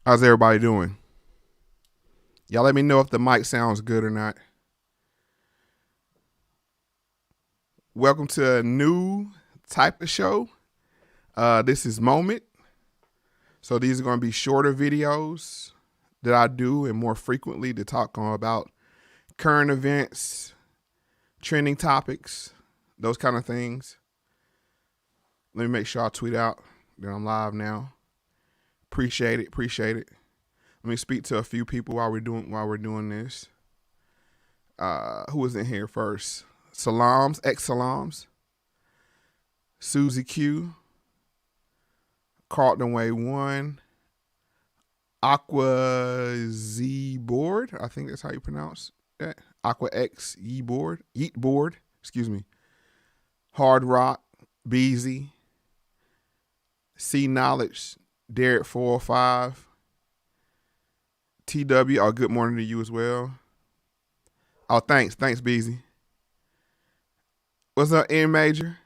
How's everybody doing? Y'all let me know if the mic sounds good or not. Welcome to a new type of show. This is Moment. So these are going to be shorter videos that I do and more frequently to talk about current events, trending topics, those kind of things. Let me make sure I tweet out that I'm live now. Appreciate it. Let me speak to a few people while we're doing this. Who was in here first? Salams, ex-Salams. Susie Q. Carlton Way 1. Aqua Z Board. I think that's how you pronounce that. Aqua X Ye Board. Yeet Board. Excuse me. Hard Rock. Beezy. C Knowledge. Derek 405. TW. Oh, good morning to you as well. Oh, thanks, Beezy. What's up, N Major?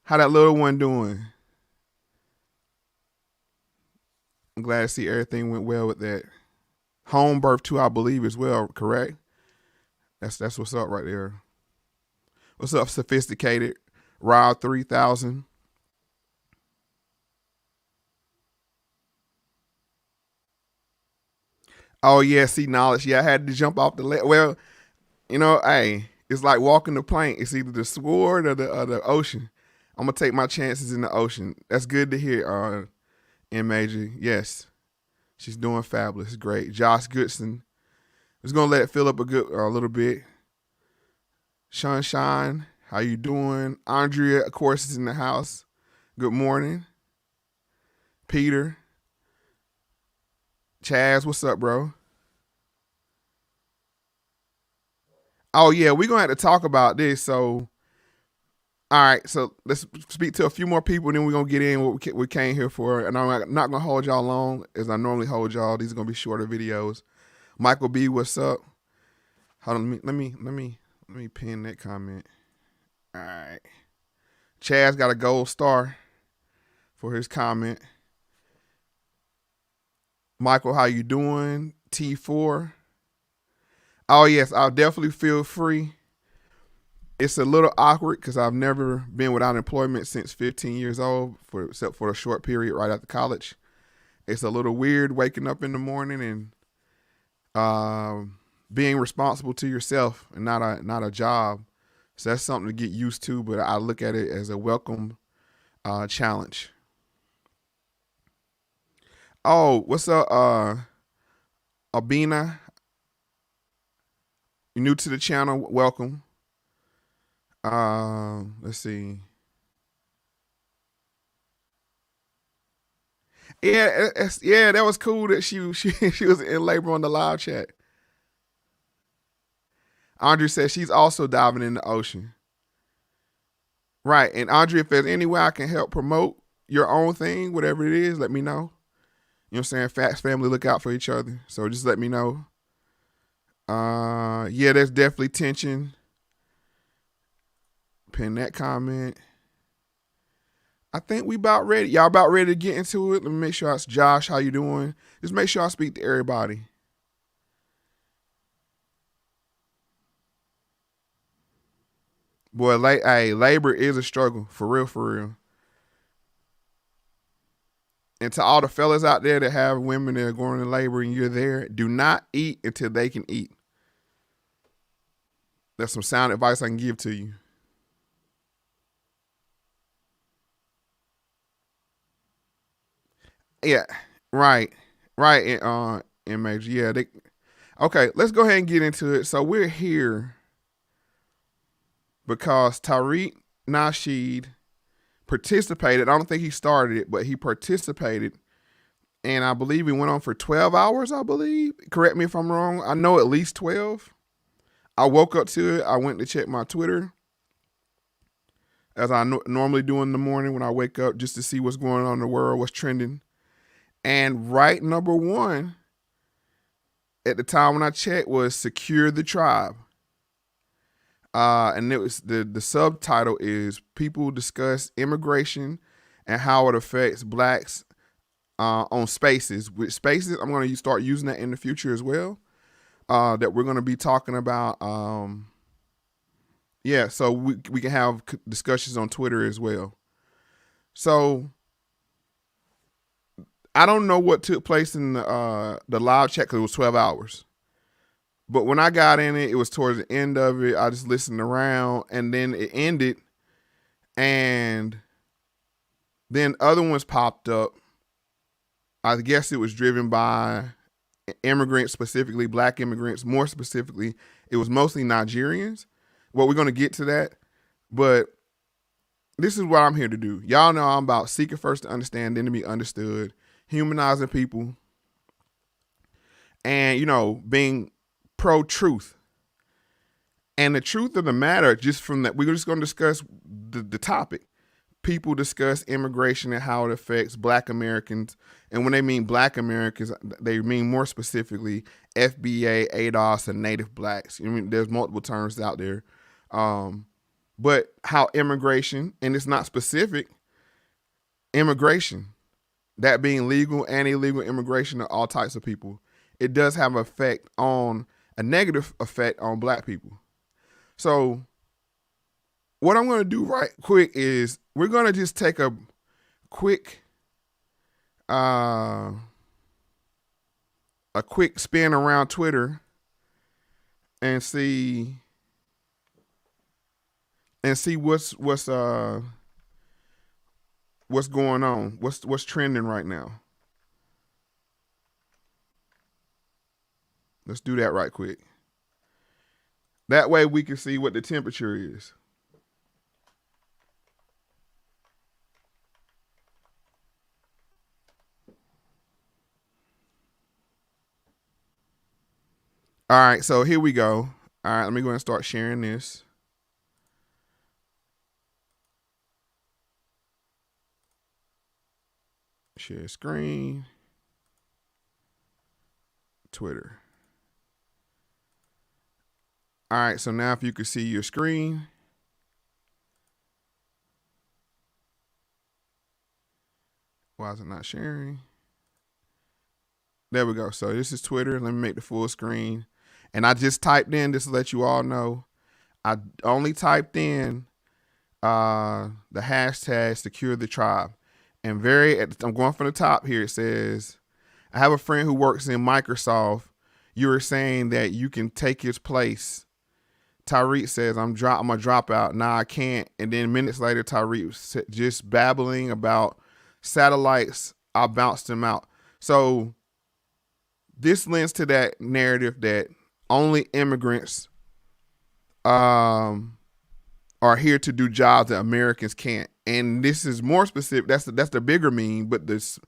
How that little one doing? I'm glad to see everything went well with that. Home birth too, I believe, as well, correct? That's what's up right there. What's up, Sophisticated? Rod 3000. Oh, yeah, see, knowledge. Yeah, I had to jump off the ledge. Well, hey, it's like walking the plank. It's either the sword or the ocean. I'm going to take my chances in the ocean. That's good to hear, M Major. Yes, she's doing fabulous. Great. Josh Goodson. Just going to let it fill up a little bit. Sunshine, how you doing? Andrea, of course, is in the house. Good morning. Peter. Chaz, what's up, bro? Oh, yeah, we're going to have to talk about this. So, all right, so let's speak to a few more people, and then we're going to get in what we came here for. And I'm not going to hold y'all long as I normally hold y'all. These are going to be shorter videos. Michael B, what's up? Hold on, let me pin that comment. All right. Chaz got a gold star for his comment. Michael, how you doing? T4. Oh, yes, I'll definitely feel free. It's a little awkward because I've never been without employment since 15 years old, except for a short period right after college. It's a little weird waking up in the morning and being responsible to yourself and not a job. So that's something to get used to, but I look at it as a welcome challenge. Oh, what's up, Albina? You're new to the channel. Welcome. Let's see. Yeah, that was cool that she was in labor on the live chat. Andrea says she's also diving in the ocean. Right, and Andrea, if there's any way I can help promote your own thing, whatever it is, let me know. You know what I'm saying? Facts family look out for each other. So just let me know. Yeah, there's definitely tension. Pin that comment. I think we about ready. Y'all about ready to get into it. Let me make sure it's Josh. How you doing? Just make sure I speak to everybody. Boy, labor is a struggle. For real. And to all the fellas out there that have women that are going into labor and you're there, do not eat until they can eat. That's some sound advice I can give to you. Yeah, right. And Major, yeah. Okay, let's go ahead and get into it. So we're here because Tariq Nasheed participated. I don't think he started it, but he participated. And I believe he went on for 12 hours, I believe. Correct me if I'm wrong. I know at least 12. I woke up to it. I went to check my Twitter, as I normally do in the morning when I wake up, just to see what's going on in the world, what's trending. And right number one at the time when I checked was Secure the Tribe. And it was the subtitle is People Discuss Immigration and How It Affects Blacks on Spaces. With Spaces, I'm going to start using that in the future as well. That we're going to be talking about. Yeah, so we can have discussions on Twitter as well. So I don't know what took place in the live chat because it was 12 hours. But when I got in it, it was towards the end of it. I just listened around, and then it ended, and then other ones popped up. I guess it was driven by immigrants, specifically black immigrants. More specifically, it was mostly Nigerians. Well, we're going to get to that, but this is what I'm here to do. Y'all know I'm about seeking first to understand, then to be understood, humanizing people, and, you know, being pro-truth. And the truth of the matter, just from that, we're just going to discuss the topic. People discuss immigration and how it affects black Americans. And when they mean black Americans, they mean more specifically FBA, ADOS, and native blacks. I mean, there's multiple terms out there. But how immigration, and it's not specific, immigration, that being legal and illegal immigration of all types of people, it does have a negative effect on black people. So what I'm going to do right quick is we're going to just take a quick spin around Twitter and see what's going on, what's trending right now. Let's do that right quick. That way we can see what the temperature is. All right, so here we go. All right, let me go ahead and start sharing this. Share screen. Twitter. All right, so now if you can see your screen. Why is it not sharing? There we go. So this is Twitter. Let me make the full screen. And I just typed in, just to let you all know, I only typed in the hashtag secure the tribe. And I'm going from the top here. It says, I have a friend who works in Microsoft. You were saying that you can take his place. Tyreek says, I'm a dropout. Nah, I can't. And then minutes later, Tyreek just babbling about satellites. I bounced him out. So this lends to that narrative that only immigrants are here to do jobs that Americans can't. And this is more specific. That's the bigger meme, but this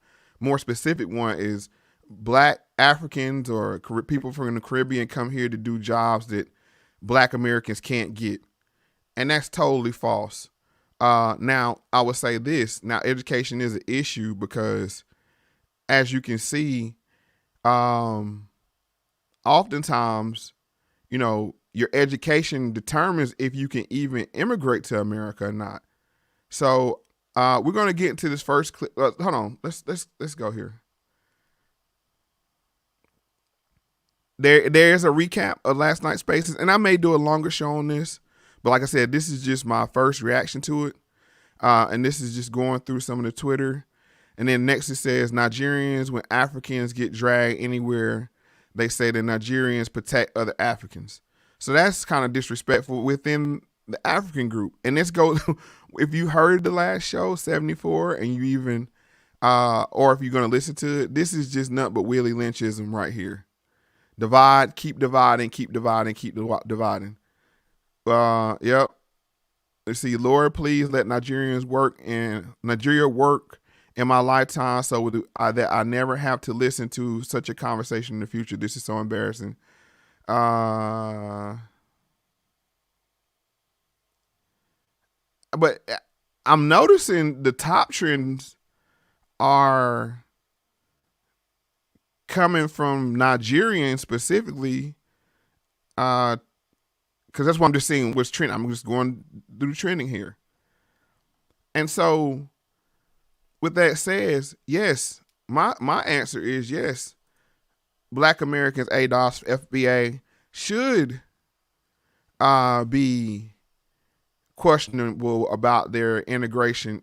more specific one is black Africans or people from the Caribbean come here to do jobs that black Americans can't get. And that's totally false. Now, I would say this. Now, education is an issue because, as you can see, oftentimes, you know, your education determines if you can even immigrate to America or not. So we're going to get into this first clip. Hold on. Let's go here. There's a recap of last night's Spaces, and I may do a longer show on this, but like I said, this is just my first reaction to it, and this is just going through some of the Twitter. And then next it says, Nigerians, when Africans get dragged anywhere, they say that Nigerians protect other Africans. So that's kind of disrespectful within the African group. And this goes, if you heard the last show, 74, and you even, or if you're going to listen to it, this is just nothing but Willie Lynchism right here. Divide, keep dividing, keep dividing, keep dividing. Yep. Let's see. Lord, please let Nigeria work in my lifetime so that I never have to listen to such a conversation in the future. This is so embarrassing. But I'm noticing the top trends are coming from Nigerians specifically, because that's what I'm just seeing what's trending. I'm just going through the trending here. And so with that says, yes, my answer is yes. Black Americans, ADOS, FBA should be questionable about their immigration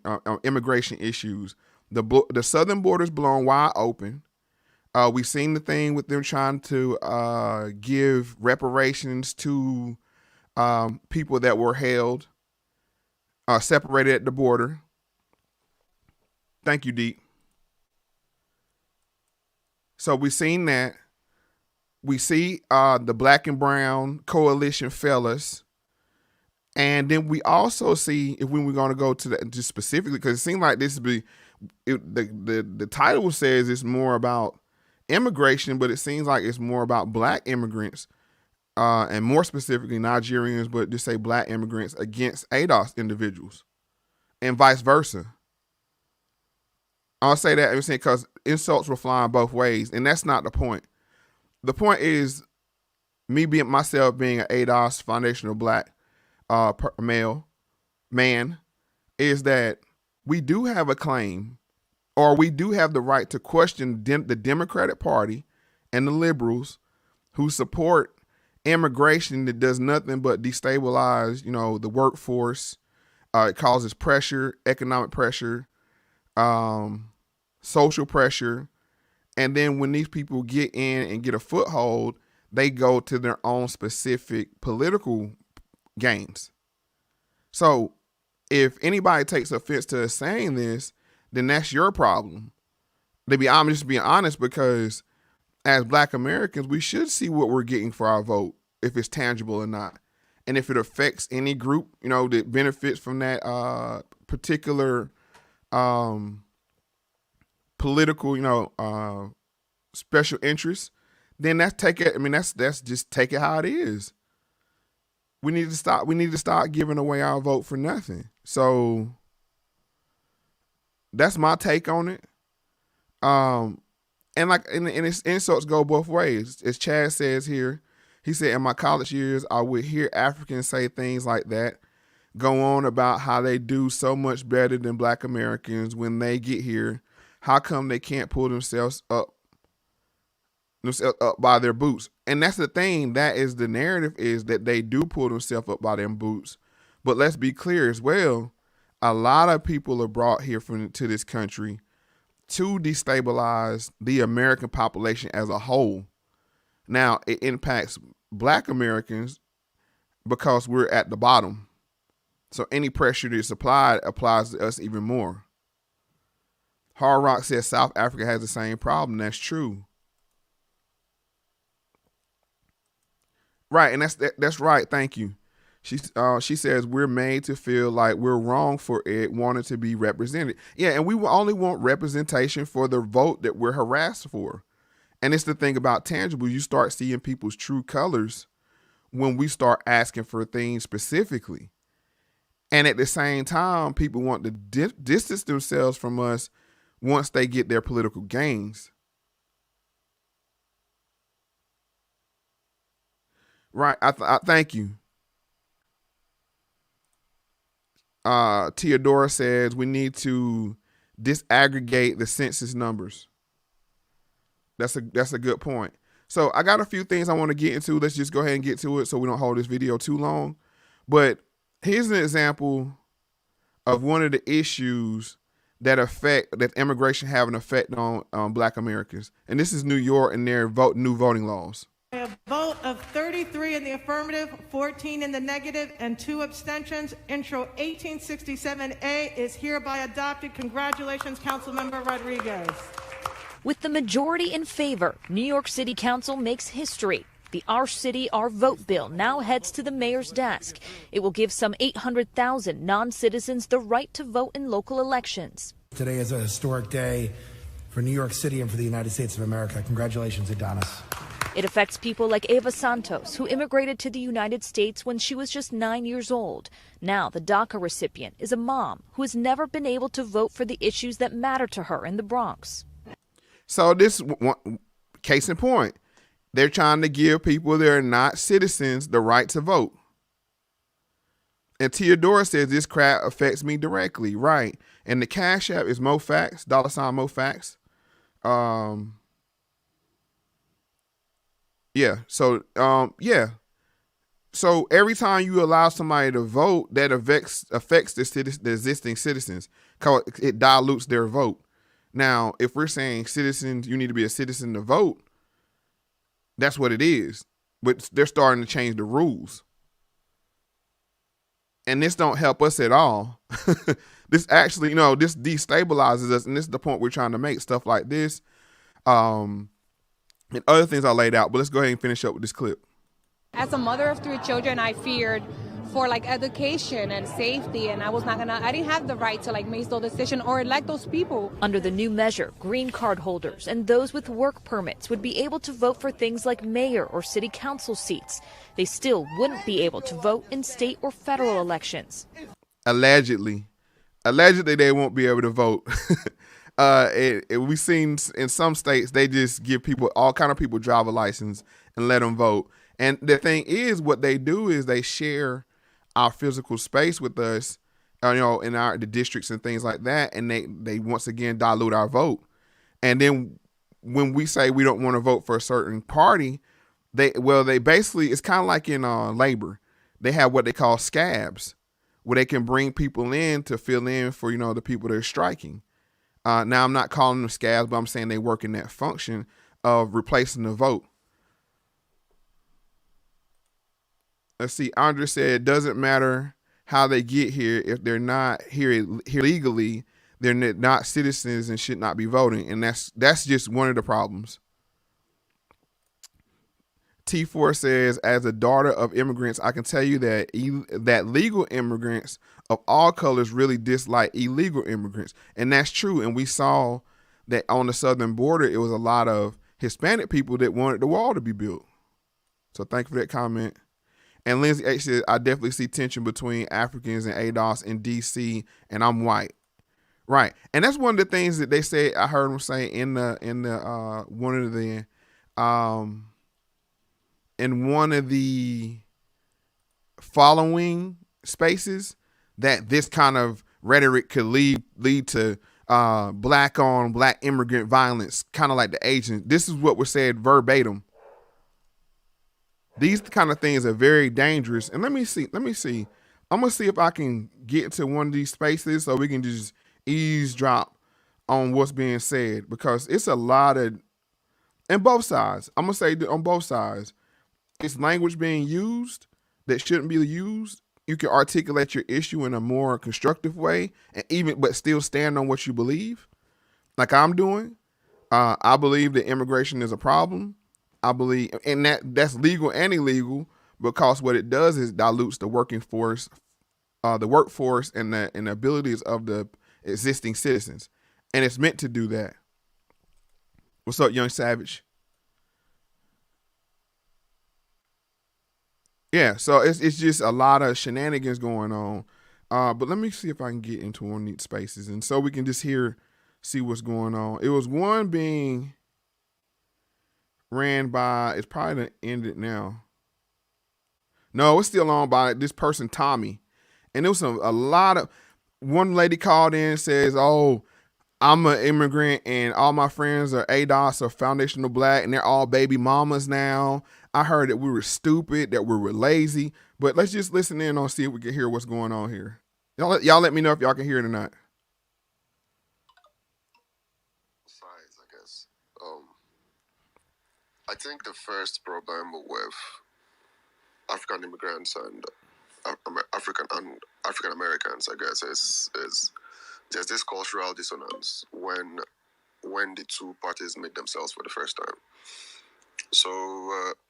issues. The southern border's blown wide open. We've seen the thing with them trying to give reparations to people that were held, separated at the border. Thank you, Deep. So we've seen that. We see the black and brown coalition fellas. And then we also see, if when we're going to go to that just specifically, because it seems like this be the title says it's more about immigration, but it seems like it's more about black immigrants, and more specifically Nigerians, but just say black immigrants against ADOS individuals, and vice versa. I'll say that because insults were flying both ways, and that's not the point. The point is me being an ADOS foundational black male man, is that we do have a claim, or we do have the right to question the Democratic Party and the liberals who support immigration that does nothing but destabilize, the workforce. It causes pressure, economic pressure, social pressure. And then when these people get in and get a foothold, they go to their own specific political gains. So if anybody takes offense to us saying this, then that's your problem. I'm just being honest, because as black Americans, we should see what we're getting for our vote, if it's tangible or not. And if it affects any group, that benefits from that particular political, special interest, then that's just take it how it is. We need to start giving away our vote for nothing. So that's my take on it. And its insults go both ways. As Chad says here, he said, in my college years, I would hear Africans say things like that, go on about how they do so much better than black Americans when they get here. How come they can't pull themselves up by their boots? And that's the thing. That is the narrative, is that they do pull themselves up by their boots. But let's be clear as well. A lot of people are brought here to this country to destabilize the American population as a whole. Now, it impacts black Americans because we're at the bottom. So any pressure that's applied applies to us even more. Hard Rock says South Africa has the same problem. That's true. Right, and that's right. Thank you. She says we're made to feel like we're wrong for it wanting to be represented. Yeah, and we only want representation for the vote that we're harassed for. And it's the thing about tangible. You start seeing people's true colors when we start asking for things specifically. And at the same time, people want to distance themselves from us once they get their political gains. Right. I thank you. Theodora says we need to disaggregate the census numbers. That's a good point. So I got a few things I want to get into. Let's just go ahead and get to it so we don't hold this video too long. But here's an example of one of the issues that immigration have an effect on black Americans. And this is New York and their new voting laws. A vote of 33 in the affirmative, 14 in the negative, and 2 abstentions. Intro 1867A is hereby adopted. Congratulations, Councilmember Rodriguez. With the majority in favor, New York City Council makes history. The Our City, Our Vote bill now heads to the mayor's desk. It will give some 800,000 non-citizens the right to vote in local elections. Today is a historic day for New York City and for the United States of America. Congratulations, Adonis. It affects people like Eva Santos, who immigrated to the United States when she was just 9 years old. Now the DACA recipient is a mom who has never been able to vote for the issues that matter to her in the Bronx. So this one, case in point, they're trying to give people that are not citizens the right to vote. And Theodora says this crap affects me directly, right? And the Cash App is Moe Factz, $Moe Factz. Yeah. So yeah. So every time you allow somebody to vote, that affects the existing citizens. Cause it dilutes their vote. Now, if we're saying citizens, you need to be a citizen to vote, that's what it is. But they're starting to change the rules. And this don't help us at all. This actually, this destabilizes us. And this is the point we're trying to make, stuff like this. And other things I laid out. But let's go ahead and finish up with this clip. As a mother of 3 children, I feared for education and safety, and I didn't have the right to make those decisions or elect those people. Under the new measure, green card holders and those with work permits would be able to vote for things like mayor or city council seats. They still wouldn't be able to vote in state or federal elections. Allegedly they won't be able to vote. We've seen in some states, they just give people, all kind of people, driver license and let them vote. And the thing is, what they do is they share our physical space with us, in the districts and things like that. And they once again dilute our vote. And then when we say we don't want to vote for a certain party, they basically, it's kind of like in labor. They have what they call scabs, where they can bring people in to fill in for, the people that are striking. Now, I'm not calling them scabs, but I'm saying they work in that function of replacing the vote. Let's see. Andre said, it doesn't matter how they get here. If they're not here legally, they're not citizens and should not be voting. And that's just one of the problems. T4 says, as a daughter of immigrants, I can tell you that that legal immigrants of all colors really dislike illegal immigrants. And that's true. And we saw that on the southern border, it was a lot of Hispanic people that wanted the wall to be built. So thank you for that comment. And Lindsay H says, I definitely see tension between Africans and ADOS in DC, and I'm white. Right. And that's one of the things that they said, I heard them say in one of the following spaces, that this kind of rhetoric could lead to black on black immigrant violence, kind of like the Asian. This is what was said verbatim. These kind of things are very dangerous. And let me see. I'm going to see if I can get into one of these spaces so we can just eavesdrop on what's being said, because it's a lot of, and both sides. I'm going to say on both sides, it's language being used that shouldn't be used. You can articulate your issue in a more constructive way, but still stand on what you believe, like I'm doing. I believe that immigration is a problem. I believe, and that's legal and illegal, because what it does is dilutes the workforce and the abilities of the existing citizens, and it's meant to do that. What's up, Young Savage? Yeah, so it's just a lot of shenanigans going on. But let me see if I can get into one of these spaces, and so we can just see what's going on. It was one being ran by, it's probably ended now. No, it's still on by this person, Tommy. And it was a lot of, one lady called in and says, oh, I'm an immigrant and all my friends are ADOS or foundational black and they're all baby mamas now. I heard that we were stupid, that we were lazy, but let's just listen in on, see if we can hear what's going on here. Y'all let me know if y'all can hear it or not. Sides, I guess. I think the first problem with African immigrants and African Americans, I guess, is there's this cultural dissonance when the two parties meet themselves for the first time. So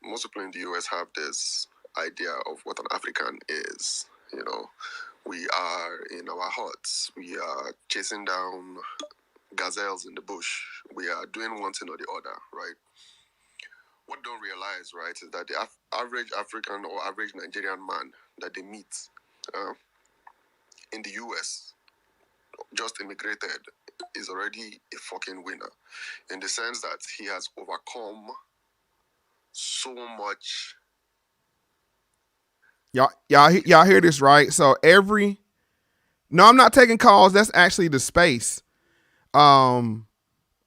most people in the US have this idea of what an African is. We are in our huts. We are chasing down gazelles in the bush. We are doing one thing or the other, right? What they don't realize, right, is that the average African or average Nigerian man that they meet in the US, just immigrated, is already a fucking winner, in the sense that he has overcome so much. Y'all hear this, right? So no, I'm not taking calls. That's actually the space.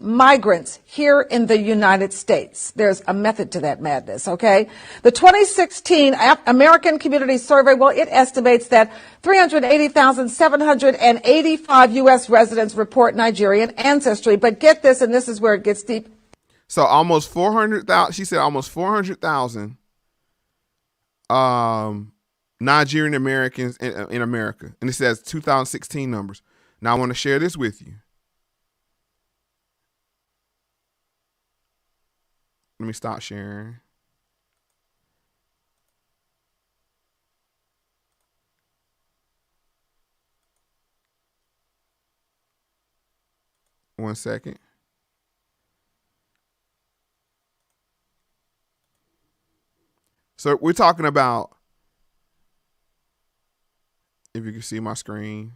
migrants here in the United States. There's a method to that madness, okay? The 2016 American Community Survey, well, it estimates that 380,785 U.S. residents report Nigerian ancestry. But get this, and this is where it gets deep. So almost 400,000, she said almost 400,000 Nigerian Americans in America. And it says 2016 numbers. Now I want to share this with you. Let me stop sharing. One second. So we're talking about, if you can see my screen.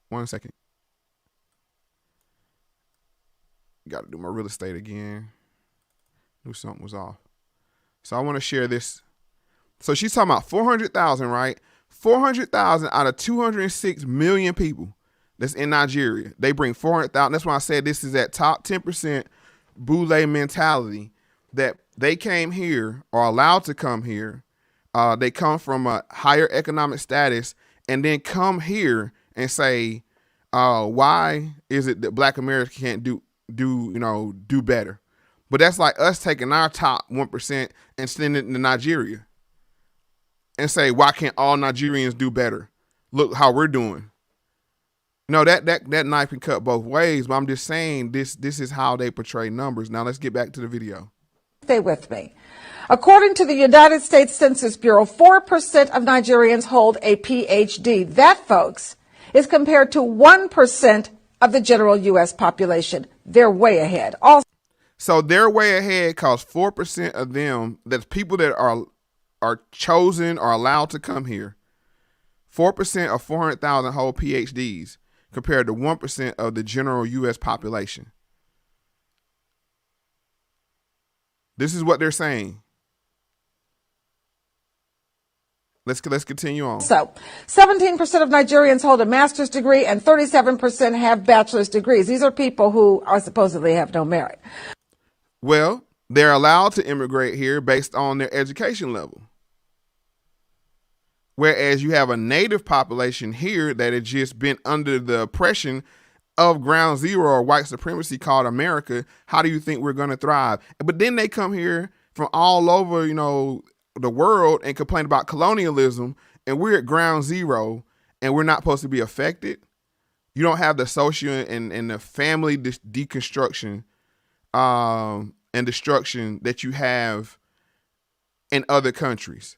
One second. Got to do my real estate again. Knew something was off. So I want to share this. So she's talking about 400,000, right? 400,000 out of 206 million people that's in Nigeria. They bring 400,000. That's why I said this is that top 10% boule mentality, that they came here or allowed to come here. They come from a higher economic status and then come here and say, why is it that Black Americans can't do better? But that's like us taking our top 1% and sending it to Nigeria and say, why can't all Nigerians do better? Look how we're doing. No, that knife can cut both ways, but I'm just saying this is how they portray numbers. Now let's get back to the video. Stay with me. According to the United States Census Bureau, 4% of Nigerians hold a PhD. That, folks, is compared to 1% of the general U.S. population. They're way ahead. So they're way ahead because 4% of them, that's people that are chosen or allowed to come here. 4% of 400,000 hold PhDs compared to 1% of the general U.S. population. This is what they're saying. Let's continue on. So 17% of Nigerians hold a master's degree and 37% have bachelor's degrees. These are people who are supposedly have no merit. Well, they're allowed to immigrate here based on their education level. Whereas you have a native population here that had just been under the oppression of ground zero or white supremacy called America. How do you think we're going to thrive? But then they come here from all over, the world and complain about colonialism, and we're at ground zero and we're not supposed to be affected. You don't have the social and the family deconstruction and destruction that you have in other countries.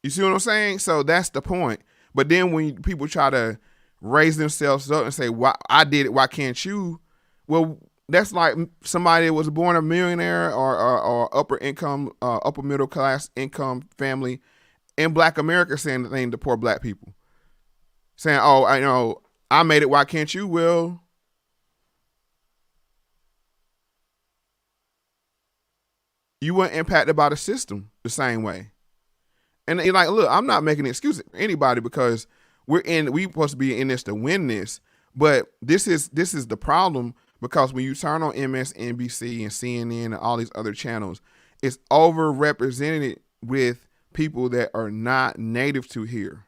You see what I'm saying? So that's the point. But then when people try to raise themselves up and say, "Why I did it, why can't you?" Well, that's like somebody that was born a millionaire or upper income, upper middle class income family in Black America saying the thing to poor Black people, saying, "Oh, I made it, why can't you?" Well, you weren't impacted by the system the same way. And you're like, look, I'm not making an excuse for anybody because we supposed to be in this to win this. But this is the problem, because when you turn on MSNBC and CNN and all these other channels, it's overrepresented with people that are not native to here,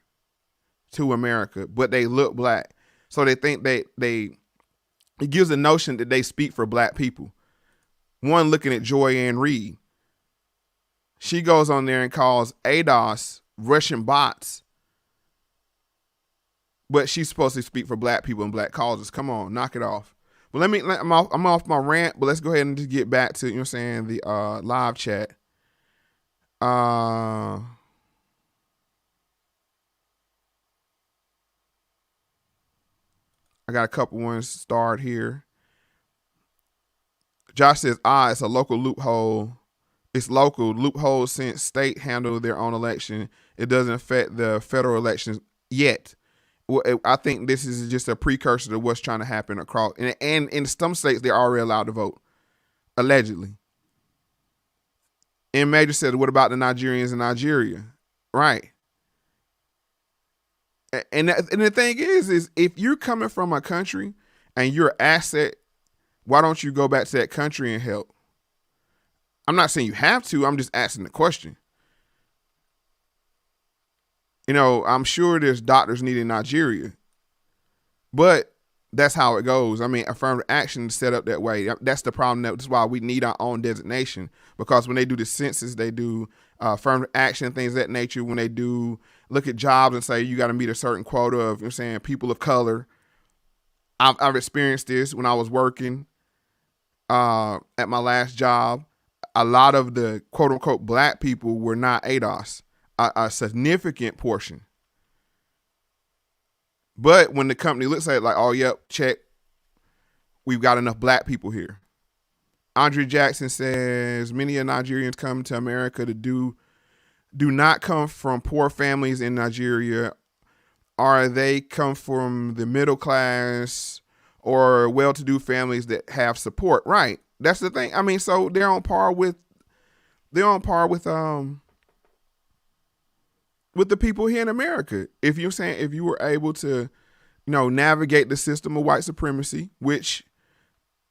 to America, but they look Black. So they think it gives the notion that they speak for Black people. One, looking at Joy Ann Reid. She goes on there and calls ADOS Russian bots, but she's supposed to speak for Black people and Black causes. Come on, knock it off. But I'm off my rant, but let's go ahead and just get back to, the live chat. I got a couple ones starred here. Josh says, it's a local loophole. It's local loophole since state handle their own election. It doesn't affect the federal elections yet. I think this is just a precursor to what's trying to happen across. And in some states, they're already allowed to vote, allegedly. And Major said, what about the Nigerians in Nigeria? Right. And the thing is if you're coming from a country and you're an asset, why don't you go back to that country and help? I'm not saying you have to. I'm just asking the question. You know, I'm sure there's doctors needed in Nigeria, but that's how it goes. I mean, affirmative action is set up that way. That's the problem. That's why we need our own designation, because when they do the census, they do affirmative action, things of that nature. When they do look at jobs and say you got to meet a certain quota of, you know, saying people of color. I've experienced this when I was working at my last job. A lot of the quote unquote black people were not ADOS, a significant portion. But when the company looks at it like, oh, yep, check, we've got enough black people here. Andre Jackson says many of Nigerians come to America to do not come from poor families in Nigeria, or they come from the middle class or well-to-do families that have support. Right. That's the thing. I mean, so they're on par with the people here in America. If you're saying, if you were able to, you know, navigate the system of white supremacy, which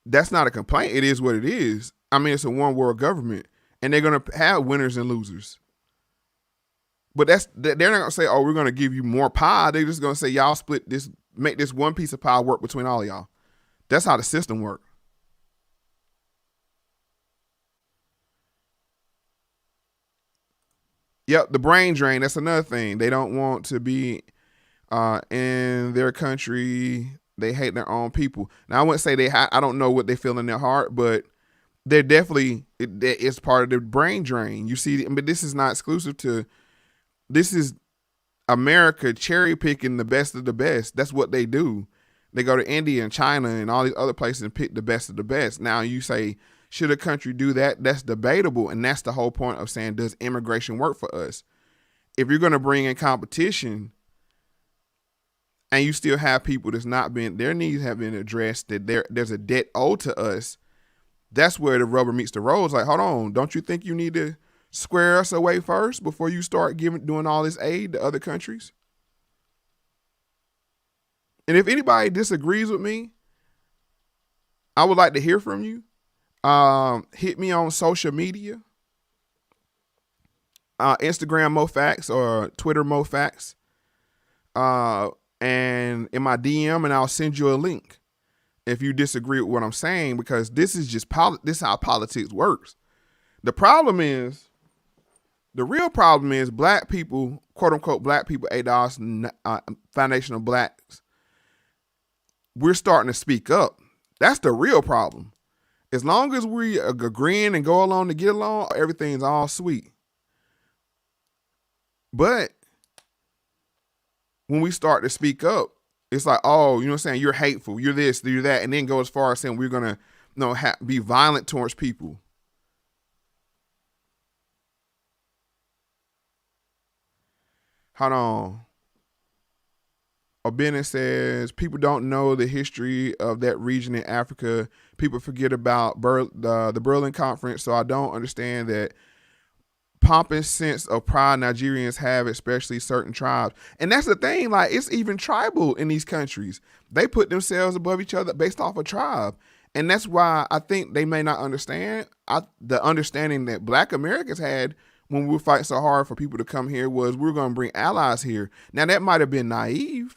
that's not a complaint. It is what it is. I mean, it's a one world government and they're going to have winners and losers. But they're not going to say, oh, we're going to give you more pie. They're just going to say, y'all split this, make this one piece of pie work between all of y'all. That's how the system works. Yep, the brain drain, that's another thing. They don't want to be in their country. They hate their own people. Now, I wouldn't say I don't know what they feel in their heart, but they're definitely, it's part of the brain drain. You see, but this is not exclusive to, this is America cherry picking the best of the best. That's what they do. They go to India and China and all these other places and pick the best of the best. Now you say, should a country do that? That's debatable. And that's the whole point of saying, does immigration work for us? If you're going to bring in competition and you still have people that's not been, their needs have been addressed, that there's a debt owed to us, that's where the rubber meets the road. It's like, hold on, don't you think you need to square us away first before you start doing all this aid to other countries? And if anybody disagrees with me, I would like to hear from you. Hit me on social media, Instagram Moe Factz or Twitter Moe Factz, and in my DM, and I'll send you a link if you disagree with what I'm saying, because this is just this is how politics works. The real problem is black people, quote unquote black people, ADOS, foundational blacks. We're starting to speak up. That's the real problem. As long as we agreeing and go along to get along, everything's all sweet. But when we start to speak up, it's like, oh, you know what I'm saying? You're hateful. You're this, you're that. And then go as far as saying we're going to, you know, be violent towards people. Hold on. O'Bennett says, people don't know the history of that region in Africa. People forget about the Berlin Conference, so I don't understand that pompous sense of pride Nigerians have, especially certain tribes. And that's the thing, like, it's even tribal in these countries. They put themselves above each other based off a tribe. And that's why I think they may not understand. The understanding that black Americans had when we were fighting so hard for people to come here was we're going to bring allies here. Now, that might have been naive,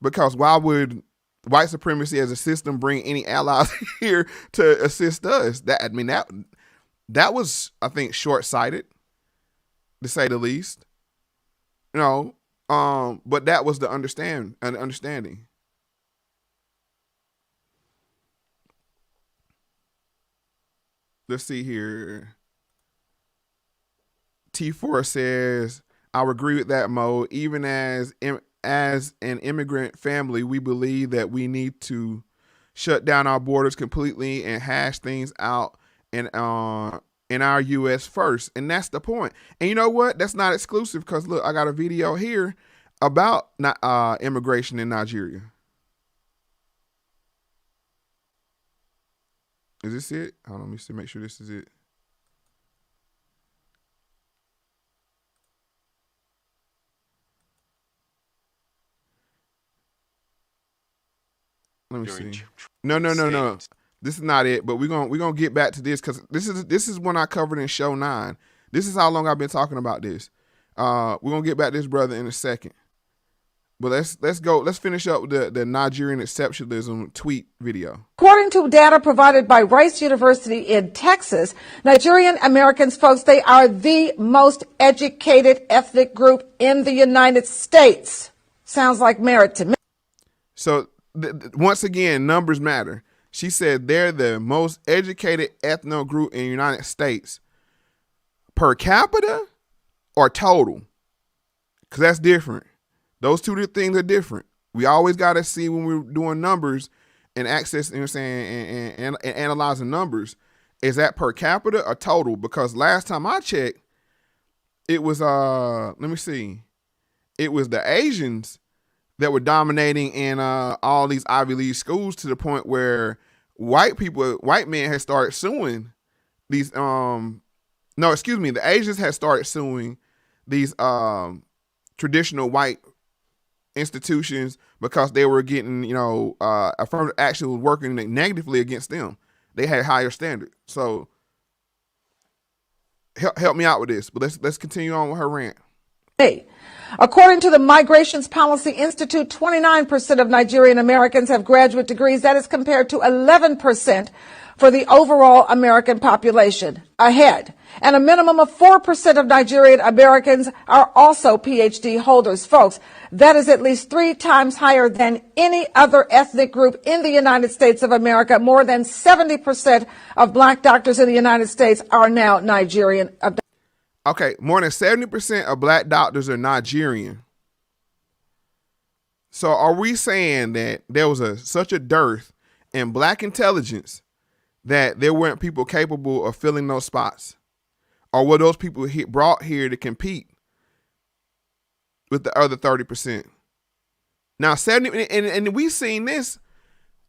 because why would white supremacy as a system bring any allies here to assist us? That was, I think, short-sighted, to say the least. You know, but that was the understanding. Let's see here. T4 says, I would agree with that, Mo. Even as an immigrant family, we believe that we need to shut down our borders completely and hash things out in our U.S. first. And that's the point. And you know what? That's not exclusive, because look, I got a video here about immigration in Nigeria. Is this it? Hold on, let me see, make sure this is it. Let me see. No. This is not it, but we're gonna get back to this because this is one I covered in show 9. This is how long I've been talking about this. We're gonna get back to this brother in a second. But let's finish up with the Nigerian exceptionalism tweet video. According to data provided by Rice University in Texas, Nigerian Americans, folks, they are the most educated ethnic group in the United States. Sounds like merit to me. So once again, numbers matter. She said they're the most educated ethnic group in the United States. Per capita or total? Because that's different. Those two things are different. We always got to see when we're doing numbers and access, you know what I'm saying, and analyzing numbers, is that per capita or total? Because last time I checked, it was, let me see, it was the Asians that were dominating in all these Ivy League schools to the point where white men had started suing these, the Asians had started suing these traditional white institutions because they were getting, affirmative action was working negatively against them. They had higher standards. So help me out with this, but let's continue on with her rant. Hey, according to the Migrations Policy Institute, 29% of Nigerian Americans have graduate degrees. That is compared to 11% for the overall American population. Ahead. And a minimum of 4% of Nigerian Americans are also PhD holders. Folks, that is at least 3 times higher than any other ethnic group in the United States of America. More than 70% of black doctors in the United States are now Nigerian. Okay, more than 70% of black doctors are Nigerian. So are we saying that there was such a dearth in black intelligence that there weren't people capable of filling those spots? Or were those people brought here to compete with the other 30%? Now, 70, and we see this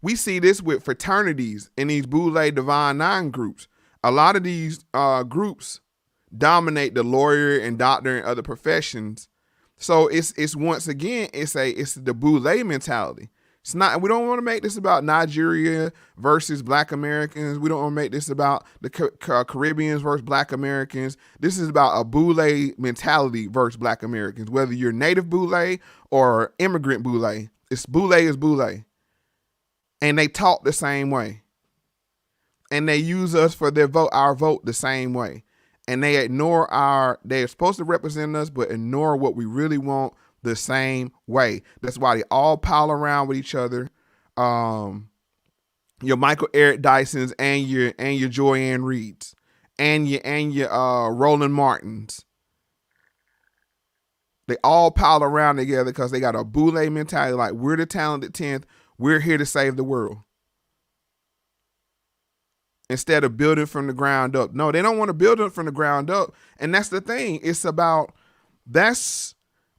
with fraternities and these Boule Divine Nine groups. A lot of these groups dominate the lawyer and doctor and other professions. So it's once again, it's the Boule mentality. It's not, we don't want to make this about Nigeria versus black Americans. We don't want to make this about the Caribbeans versus black Americans. This is about a Boule mentality versus black Americans. Whether you're native Boule or immigrant Boule, Boule is Boule. And they talk the same way. And they use us for our vote the same way. And they they're supposed to represent us, but ignore what we really want the same way. That's why they all pile around with each other. Your Michael Eric Dysons and your Joanne Reeds and your Roland Martins. They all pile around together because they got a Boule mentality, like we're the talented 10th, we're here to save the world. Instead of building from the ground up. No, they don't want to build it from the ground up. And that's the thing. It's about,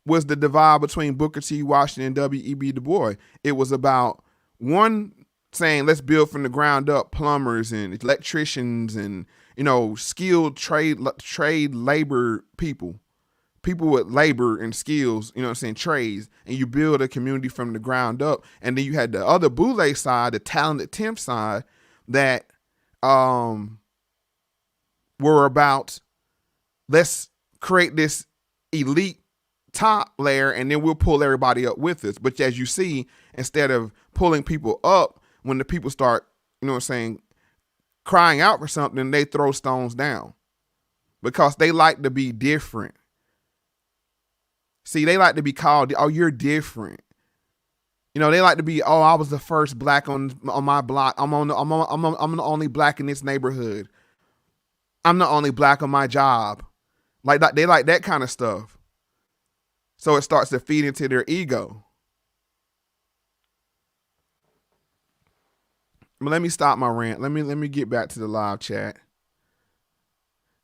was the divide between Booker T. Washington and W.E.B. Du Bois. It was about one saying, let's build from the ground up plumbers and electricians and, skilled trade labor people with labor and skills, trades, and you build a community from the ground up. And then you had the other Boule side, the talented 10th side that were about, let's create this elite top layer and then we'll pull everybody up with us. But as you see, instead of pulling people up, when the people start, crying out for something, they throw stones down because they like to be different. See, they like to be called, oh, you're different. They like to be, oh, I was the first black on my block. I'm the only black in this neighborhood. I'm the only black on my job. Like that, they like that kind of stuff. So it starts to feed into their ego. But let me stop my rant. Let me get back to the live chat.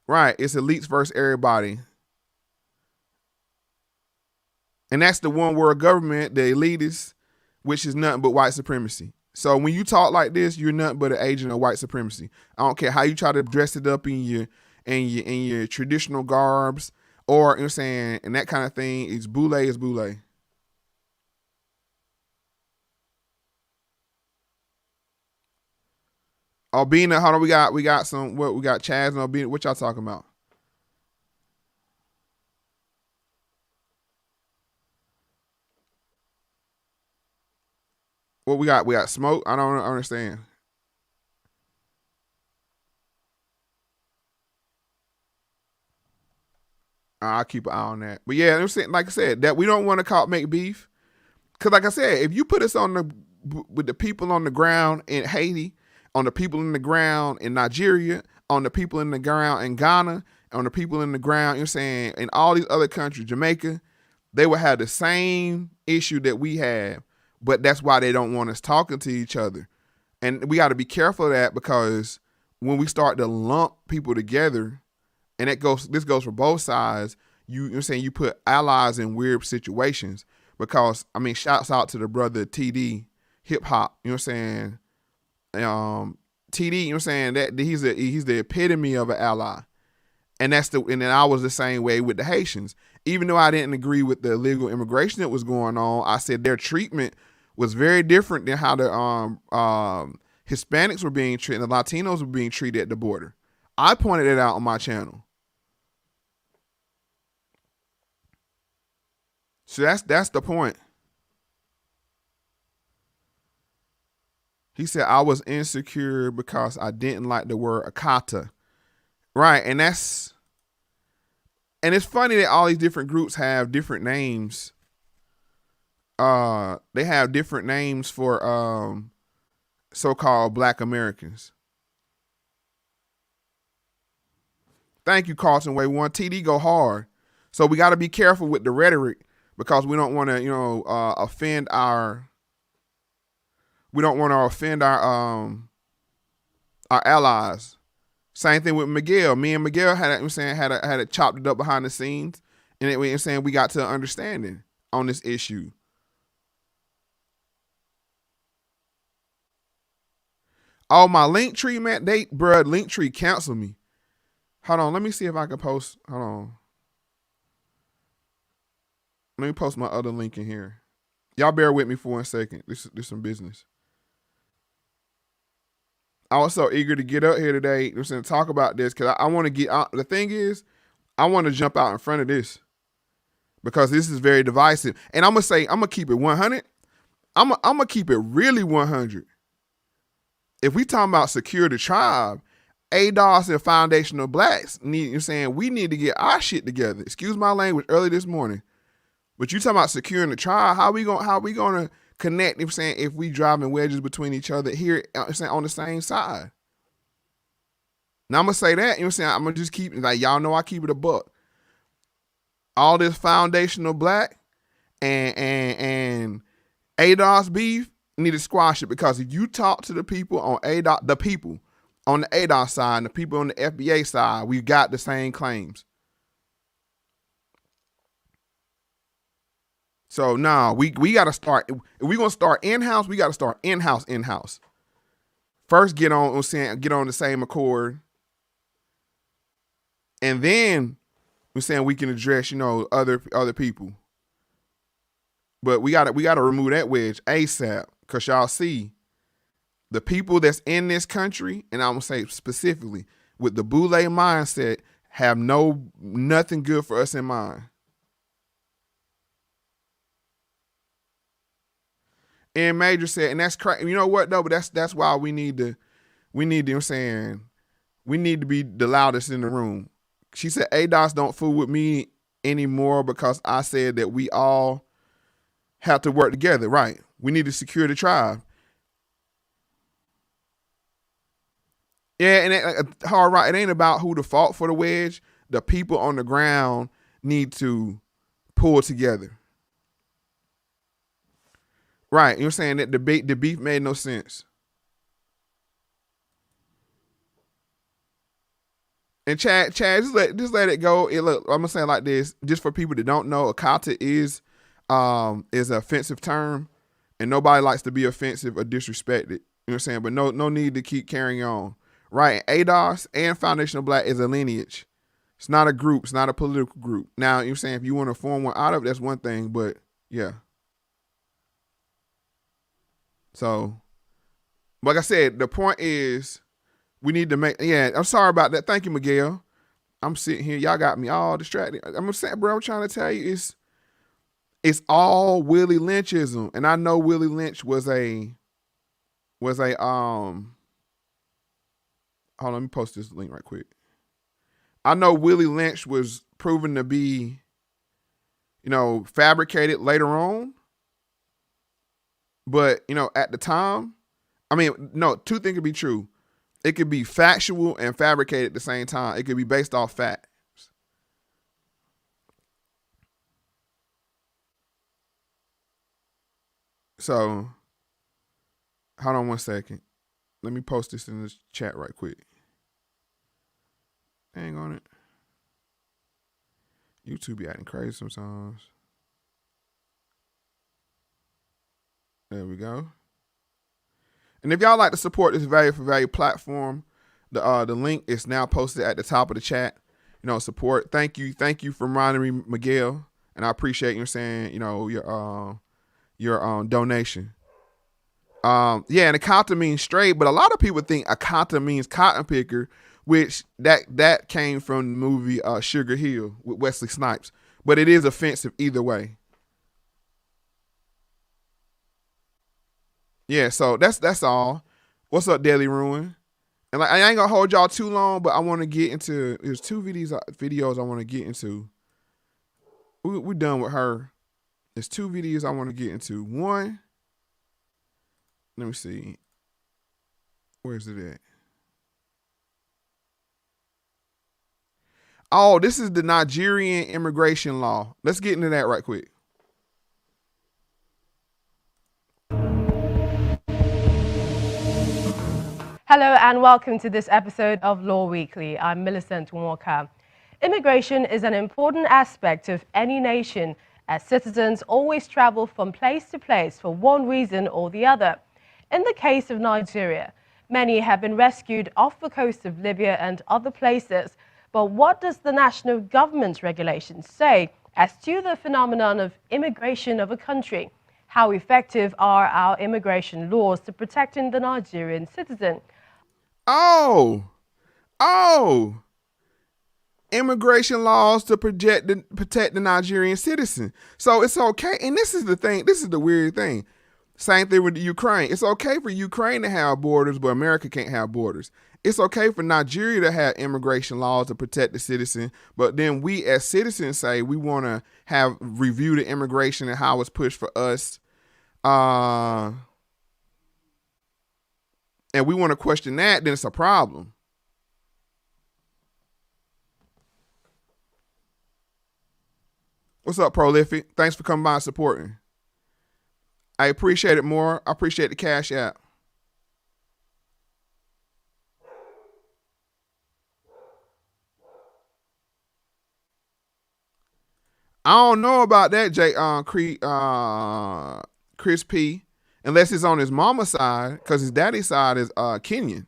Right, it's elites versus everybody. And that's the one world government, the elitists, which is nothing but white supremacy. So when you talk like this, you're nothing but an agent of white supremacy. I don't care how you try to dress it up in your traditional garbs or, and that kind of thing. It's Boule is Boule. Albina, hold on, we got Chaz and Albina. What y'all talking about? What we got? We got Smoke. I don't understand. I'll keep an eye on that. But yeah, I'm saying, like I said, that we don't want to make beef. Because like I said, if you put us with the people on the ground in Haiti, on the people in the ground in Nigeria, on the people in the ground in Ghana, on the people in the ground, you're saying, in all these other countries, Jamaica, they would have the same issue that we have. But that's why they don't want us talking to each other. And we got to be careful of that, because when we start to lump people together, and this goes for both sides, you're saying you put allies in weird situations. Because, I mean, shouts out to the brother TD Hip Hop, you know what I'm saying? TD, you know what I'm saying, that he's the epitome of an ally. And then I was the same way with the Haitians. Even though I didn't agree with the illegal immigration that was going on, I said their treatment was very different than how the Hispanics were being treated, the Latinos were being treated at the border. I pointed it out on my channel. So that's the point. He said I was insecure because I didn't like the word Akata. Right, and it's funny that all these different groups have different names. They have different names for so-called Black Americans. Thank you, Carlton Way 1. TD go hard. So we got to be careful with the rhetoric, because we don't want to, offend our allies. Same thing with Miguel. Me and Miguel had it chopped it up behind the scenes, and we got to understanding on this issue. Oh, my Linktree, man, Linktree canceled me. Hold on, let me see if I can post. Hold on. Let me post my other link in here. Y'all bear with me for 1 second. This is some business. I was so eager to get up here today to talk about this, because I want to get out. The thing is, I want to jump out in front of this, because this is very divisive. And I'm going to keep it 100. I'm going to keep it really 100. If we talking about secure the tribe, ADOS and Foundational Blacks we need to get our shit together. Excuse my language early this morning. But you talking about securing the tribe, how we gonna connect, if we driving wedges between each other here on the same side? Now I'm gonna say that, I'm gonna just keep, like, y'all know I keep it a buck. All this Foundational Black and ADOS beef, need to squash it, because if you talk to the people on the people on the ADOS side and the people on the FBA side, we got the same claims. So we got to start. If we're going to start in-house, we got to start in-house. First, get on the same accord. And then we're saying we can address, other people. But we got to remove that wedge ASAP, because y'all see the people that's in this country, and I'm going to say specifically with the Boule mindset, have nothing good for us in mind. And Major said, and that's crazy. You know what though? But that's why we need to, we need to be the loudest in the room. She said, ADOS don't fool with me anymore, because I said that we all have to work together. Right. We need to secure the tribe. Yeah, and it ain't about who the fault for the wedge. The people on the ground need to pull together. Right, you're saying that the beef made no sense. And Chad, just let it go. Look, I'm gonna say it like this, just for people that don't know, Akata is an offensive term, and nobody likes to be offensive or disrespected. You know what I'm saying? But no need to keep carrying on. Right, ADOS and Foundational Black is a lineage. It's not a group. It's not a political group. Now, you're saying if you want to form one out of it, that's one thing. But yeah. So, like I said, the point is, We need to make, yeah, I'm sorry about that. Thank you, Miguel. I'm sitting here. Y'all got me all distracted. I'm saying, bro, I'm trying to tell you, it's all Willie Lynchism. And I know Willie Lynch was a, hold on, let me post this link right quick. I know Willie Lynch was proven to be, fabricated later on. But, at the time, no, two things could be true. It could be factual and fabricated at the same time. It could be based off facts. So, hold on one second. Let me post this in this chat right quick. Hang on it. YouTube be acting crazy sometimes. There we go. And if y'all like to support this Value for Value platform, the link is now posted at the top of the chat. Support. Thank you for reminding me, Miguel, and I appreciate you saying your donation. And Akata means straight, but a lot of people think Akata means cotton picker, which that came from the movie Sugar Hill with Wesley Snipes, but it is offensive either way. Yeah, so that's all. What's up, Daily Ruin? And I ain't gonna hold y'all too long, but I want to get into. There's two videos I want to get into. We're done with her. There's two videos I want to get into. One, let me see. Where's it at? Oh, this is the Nigerian immigration law. Let's get into that right quick. Hello and welcome to this episode of Law Weekly. I'm Millicent Walker. Immigration is an important aspect of any nation, as citizens always travel from place to place for one reason or the other. In the case of Nigeria, many have been rescued off the coast of Libya and other places. But what does the national government's regulations say as to the phenomenon of immigration of a country? How effective are our immigration laws to protecting the Nigerian citizen? Oh, immigration laws to protect the Nigerian citizen. So it's okay. And this is the thing. This is the weird thing. Same thing with the Ukraine. It's okay for Ukraine to have borders, but America can't have borders. It's okay for Nigeria to have immigration laws to protect the citizen, but then we as citizens say we want to have review the immigration and how it's pushed for us. And we want to question that, then it's a problem. What's up, Prolific? Thanks for coming by and supporting. I appreciate it more. I appreciate the Cash App. I don't know about that, Chris P. Unless it's on his mama's side, because his daddy's side is Kenyan.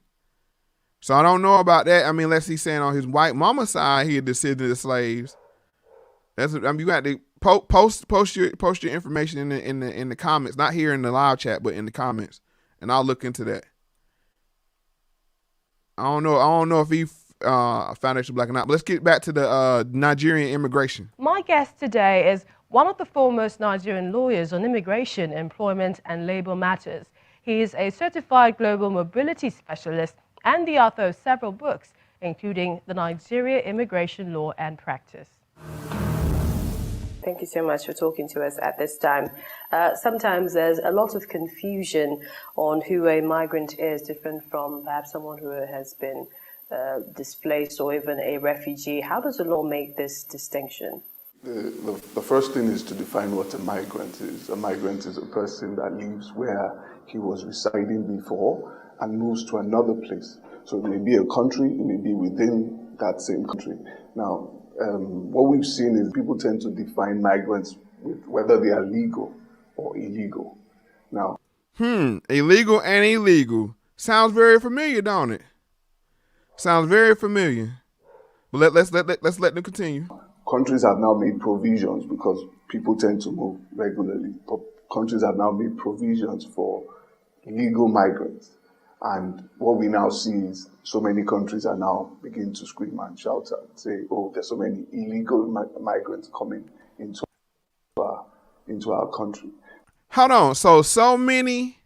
So I don't know about that. Unless he's saying on his white mama's side, he a descendant of slaves. You got to post your information in the comments, not here in the live chat, but in the comments, and I'll look into that. I don't know if he foundation black or not. But let's get back to the Nigerian immigration. My guest today is one of the foremost Nigerian lawyers on immigration, employment and labor matters. He is a certified global mobility specialist and the author of several books, including The Nigeria Immigration Law and Practice. Thank you so much for talking to us at this time. Sometimes there's a lot of confusion on who a migrant is, different from perhaps someone who has been displaced or even a refugee. How does the law make this distinction? The first thing is to define what a migrant is. A migrant is a person that leaves where he was residing before and moves to another place. So it may be a country, it may be within that same country. Now, what we've seen is people tend to define migrants with whether they are legal or illegal. Now, illegal and illegal. Sounds very familiar, don't it? Sounds very familiar. But let's let them continue. Countries have now made provisions because people tend to move regularly. Countries have now made provisions for legal migrants. And what we now see is so many countries are now beginning to scream and shout and say, oh, there's so many illegal migrants coming into our country. Hold on. So many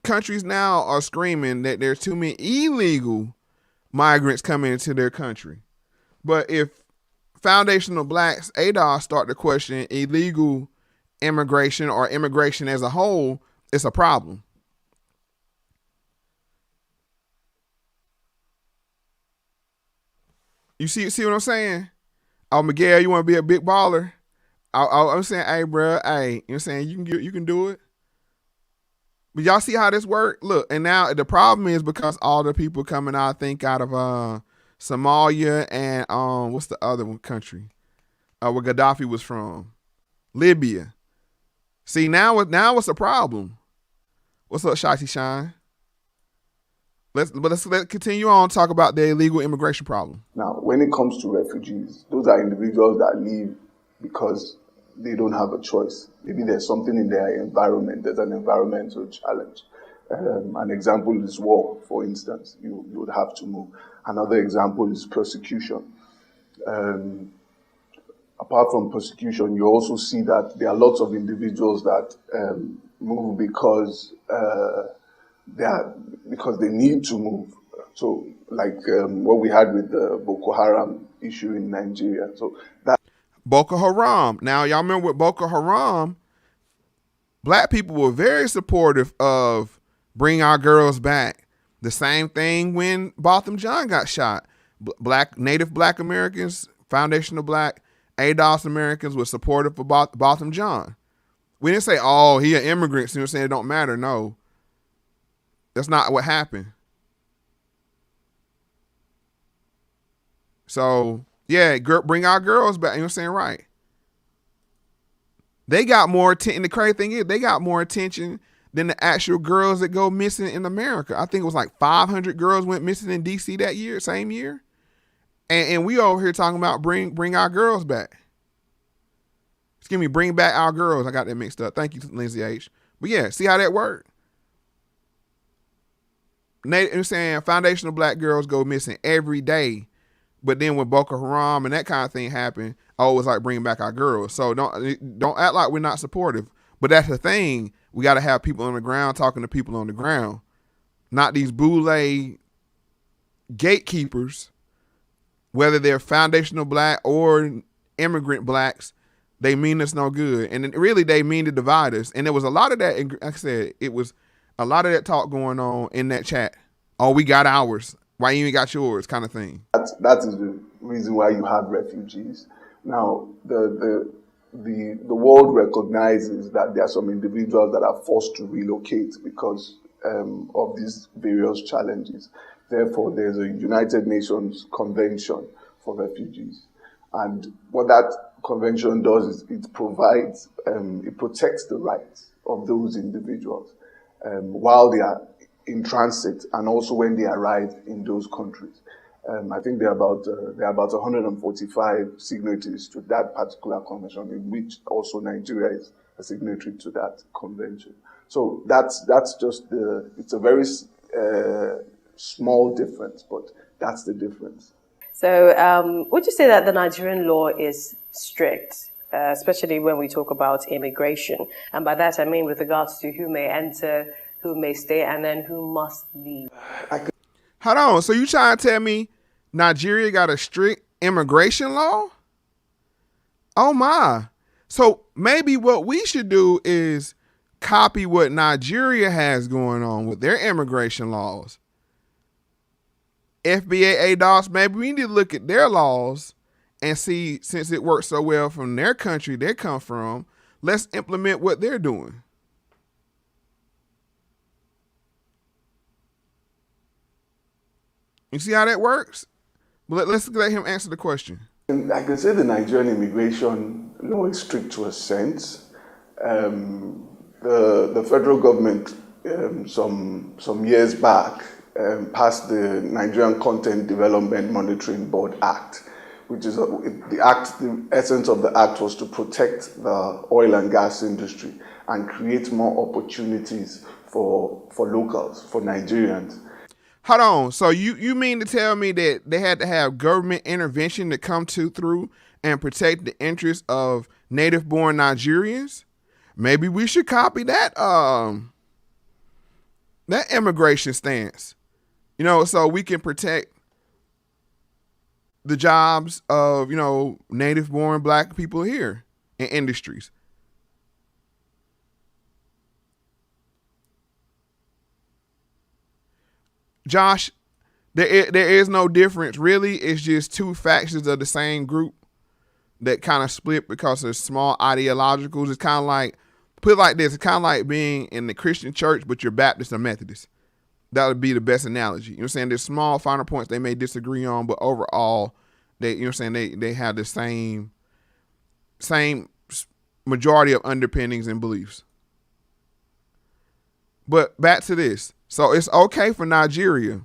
countries now are screaming that there's too many illegal migrants coming into their country. But if foundational blacks, ADOS, start to question illegal immigration or immigration as a whole, it's a problem. You see what I'm saying? Oh, Miguel, you want to be a big baller? I'm saying, hey, bro, hey, you know what I'm saying? You can do it. But y'all see how this works? Look, and now the problem is because all the people coming out, I think, out of Somalia and what's the other one country? Where Gaddafi was from? Libya. See, now what's the problem? What's up, Shotty Shine? Let's continue on to talk about the illegal immigration problem. Now, when it comes to refugees, those are individuals that leave because they don't have a choice. Maybe there's something in their environment. There's an environmental challenge. An example is war, for instance. You would have to move. Another example is persecution. Apart from persecution, you also see that there are lots of individuals that move because they need to move. So, like what we had with the Boko Haram issue in Nigeria. So that Boko Haram. Now, y'all remember with Boko Haram, black people were very supportive of bringing our girls back. The same thing when Botham Jean got shot. Native black Americans, foundational black, ADOS Americans were supportive of Botham Jean. We didn't say, oh, he an immigrant, so you're saying it don't matter. No. That's not what happened. So, yeah, bring our girls back. You know what I'm saying? Right. They got more attention. The crazy thing is they got more attention than the actual girls that go missing in America. I think it was like 500 girls went missing in D.C. that year, same year. And we over here talking about bring our girls back. Excuse me, bring back our girls. I got that mixed up. Thank you, Lindsay H. But yeah, see how that worked? I'm saying foundational black girls go missing every day. But then when Boko Haram and that kind of thing happened, oh, it's like bringing back our girls. So don't act like we're not supportive. But that's the thing. We got to have people on the ground talking to people on the ground. Not these boule gatekeepers, whether they're foundational black or immigrant blacks, they mean us no good. And really, they mean to divide us. And there was a lot of that, like I said, it was a lot of that talk going on in that chat. Oh, we got ours. Why you ain't got yours, kind of thing. That is the reason why you have refugees. Now, the world recognizes that there are some individuals that are forced to relocate because of these various challenges. Therefore, there's a United Nations Convention for Refugees. And what that convention does is it provides, it protects the rights of those individuals while they are in transit and also when they arrive in those countries. I think there are about 145 signatories to that particular convention, in which also Nigeria is a signatory to that convention. So that's just it's a very small difference, but that's the difference. So would you say that the Nigerian law is strict, especially when we talk about immigration? And by that I mean with regards to who may enter, who may stay, and then who must leave. Hold on. So you trying to tell me Nigeria got a strict immigration law? Oh my. So maybe what we should do is copy what Nigeria has going on with their immigration laws. FBA, ADOS, maybe we need to look at their laws and see, since it works so well from their country they come from, let's implement what they're doing. You see how that works? Well, let's let him answer the question. And I can say the Nigerian immigration law is strict to a sense. The federal government some years back passed the Nigerian Content Development Monitoring Board Act, which is the essence of the act was to protect the oil and gas industry and create more opportunities for locals, for Nigerians. Hold on. So you mean to tell me that they had to have government intervention to come through and protect the interests of native-born Nigerians? Maybe we should copy that that immigration stance. You know, so we can protect the jobs of, you know, native-born black people here in industries. Josh, there is no difference. Really, it's just two factions of the same group that kind of split because of small ideologicals. It's kind of like, put it like this, it's kind of like being in the Christian church, but you're Baptist or Methodist. That would be the best analogy. You know what I'm saying? There's small finer points they may disagree on, but overall, they, you know what I'm saying, they have the same majority of underpinnings and beliefs. But back to this. So it's okay for Nigeria.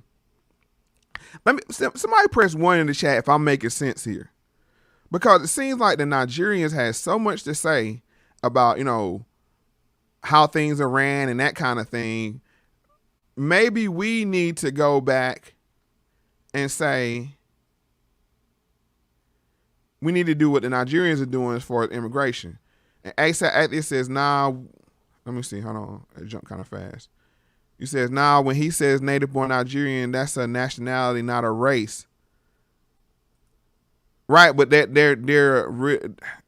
Somebody press 1 in the chat if I'm making sense here. Because it seems like the Nigerians have so much to say about, you know, how things are ran and that kind of thing. Maybe we need to go back and say we need to do what the Nigerians are doing as far as immigration. And ASAP it says, nah, let me see, hold on, it jumped kind of fast. He says, nah, when he says native-born Nigerian, that's a nationality, not a race. Right, but I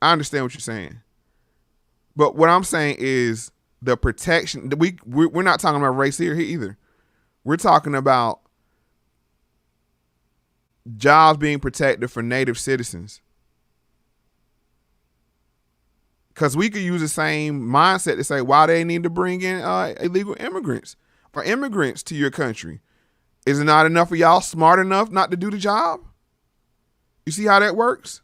understand what you're saying. But what I'm saying is the protection. We're not talking about race here either. We're talking about jobs being protected for native citizens. Because we could use the same mindset to say why they need to bring in illegal immigrants or immigrants to your country. Is it not enough of y'all smart enough not to do the job? You see how that works?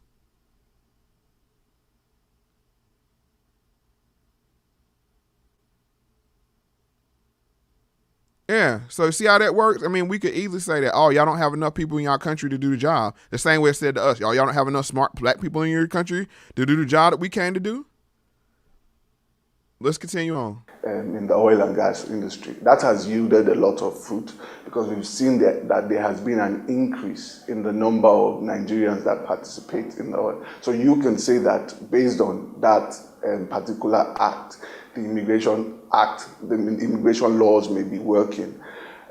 Yeah, so see how that works? I mean, we could easily say that, oh, y'all don't have enough people in y'all country to do the job. The same way it said to us, y'all don't have enough smart black people in your country to do the job that we came to do. Let's continue on. In the oil and gas industry. That has yielded a lot of fruit because we've seen that there has been an increase in the number of Nigerians that participate in the oil. So you can say that based on that particular act, the immigration laws may be working.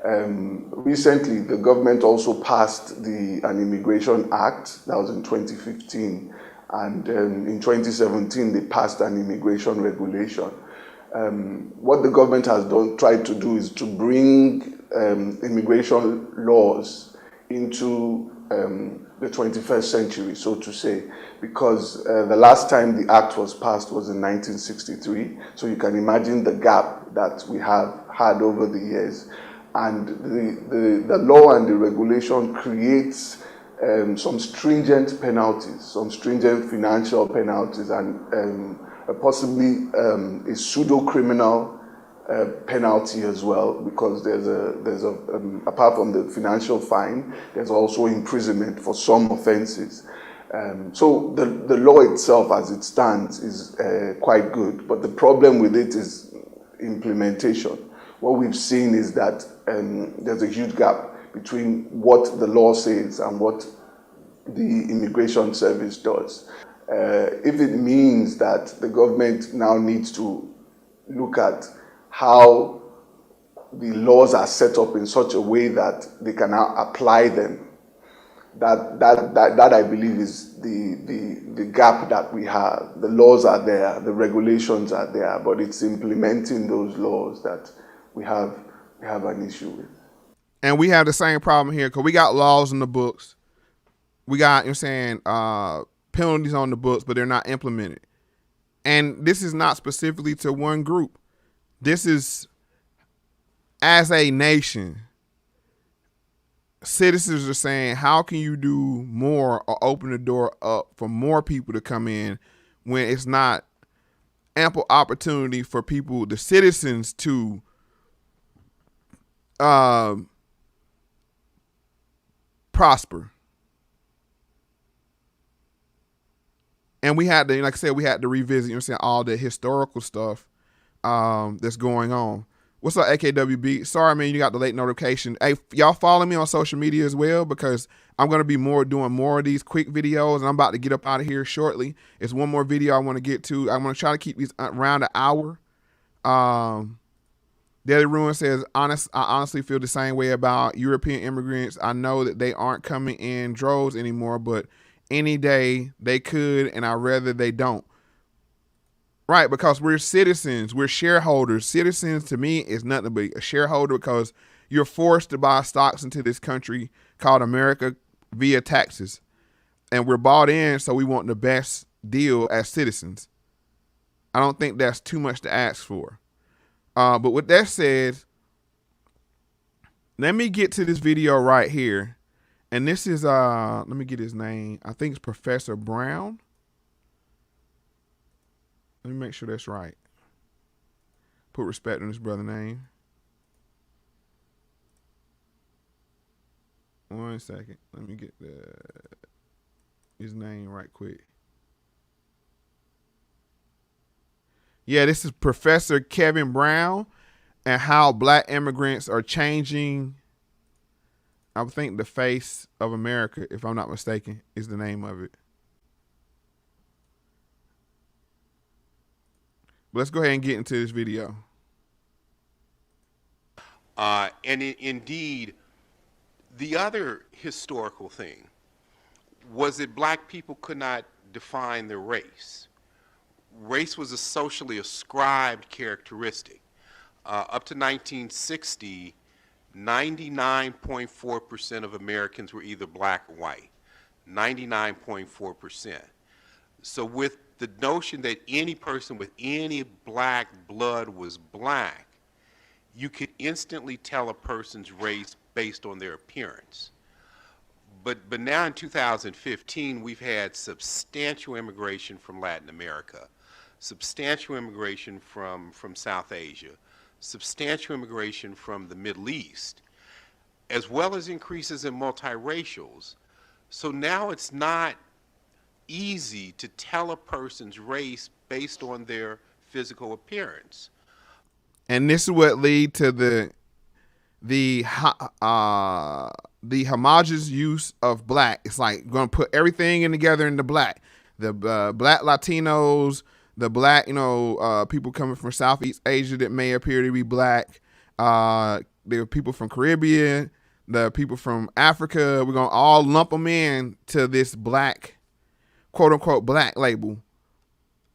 Recently, the government also passed an immigration act, that was in 2015, and in 2017 they passed an immigration regulation. What the government has tried to do is to bring immigration laws into the 21st century, so to say, because the last time the act was passed was in 1963. So you can imagine the gap that we have had over the years. And the law and the regulation creates some stringent penalties, some stringent financial penalties, and possibly a pseudo-criminal penalty as well, because there's a apart from the financial fine, there's also imprisonment for some offenses. So the law itself, as it stands, is quite good, but the problem with it is implementation. What we've seen is that there's a huge gap between what the law says and what the immigration service does. If it means that the government now needs to look at how the laws are set up in such a way that they can now apply them, that I believe is the gap that we have. The laws are there, the regulations are there, but it's implementing those laws that we have an issue with. And we have the same problem here because we got laws in the books. We got, you know what I'm saying, penalties on the books, but they're not implemented. And this is not specifically to one group. This is, as a nation, citizens are saying, how can you do more or open the door up for more people to come in when it's not ample opportunity for people, the citizens, to prosper. And we had to, like I said, we had to revisit, you know what I'm saying, all the historical stuff that's going on. What's up, AKWB? Sorry, man, you got the late notification. Hey, y'all follow me on social media as well, because I'm going to be doing more of these quick videos, and I'm about to get up out of here shortly. It's one more video I want to get to. I'm going to try to keep these around an hour. Daily Ruin says, I honestly feel the same way about European immigrants. I know that they aren't coming in droves anymore, but any day they could, and I'd rather they don't. Right, because we're citizens, we're shareholders. Citizens to me is nothing but a shareholder, because you're forced to buy stocks into this country called America via taxes. And we're bought in, so we want the best deal as citizens. I don't think that's too much to ask for. But with that said, let me get to this video right here. And this is, let me get his name. I think it's Professor Brown. Let me make sure that's right. Put respect on his brother's name. One second. Let me get his name right quick. Yeah, this is Professor Kevin Brown, and how black immigrants are changing, I think, the face of America, if I'm not mistaken, is the name of it. Let's go ahead and get into this video. Indeed, the other historical thing was that black people could not define their race. Race was a socially ascribed characteristic. Up to 1960, 99.4% of Americans were either black or white. 99.4%. So with the notion that any person with any black blood was black, you could instantly tell a person's race based on their appearance. But now in 2015, we've had substantial immigration from Latin America, substantial immigration from South Asia, substantial immigration from the Middle East, as well as increases in multiracials. So now it's not easy to tell a person's race based on their physical appearance. And this is what lead to the homogenous use of black. It's like going to put everything in together into black. The black Latinos, the black, people coming from Southeast Asia that may appear to be black. There are people from Caribbean, the people from Africa. We're going to all lump them in to this black, quote unquote, black label.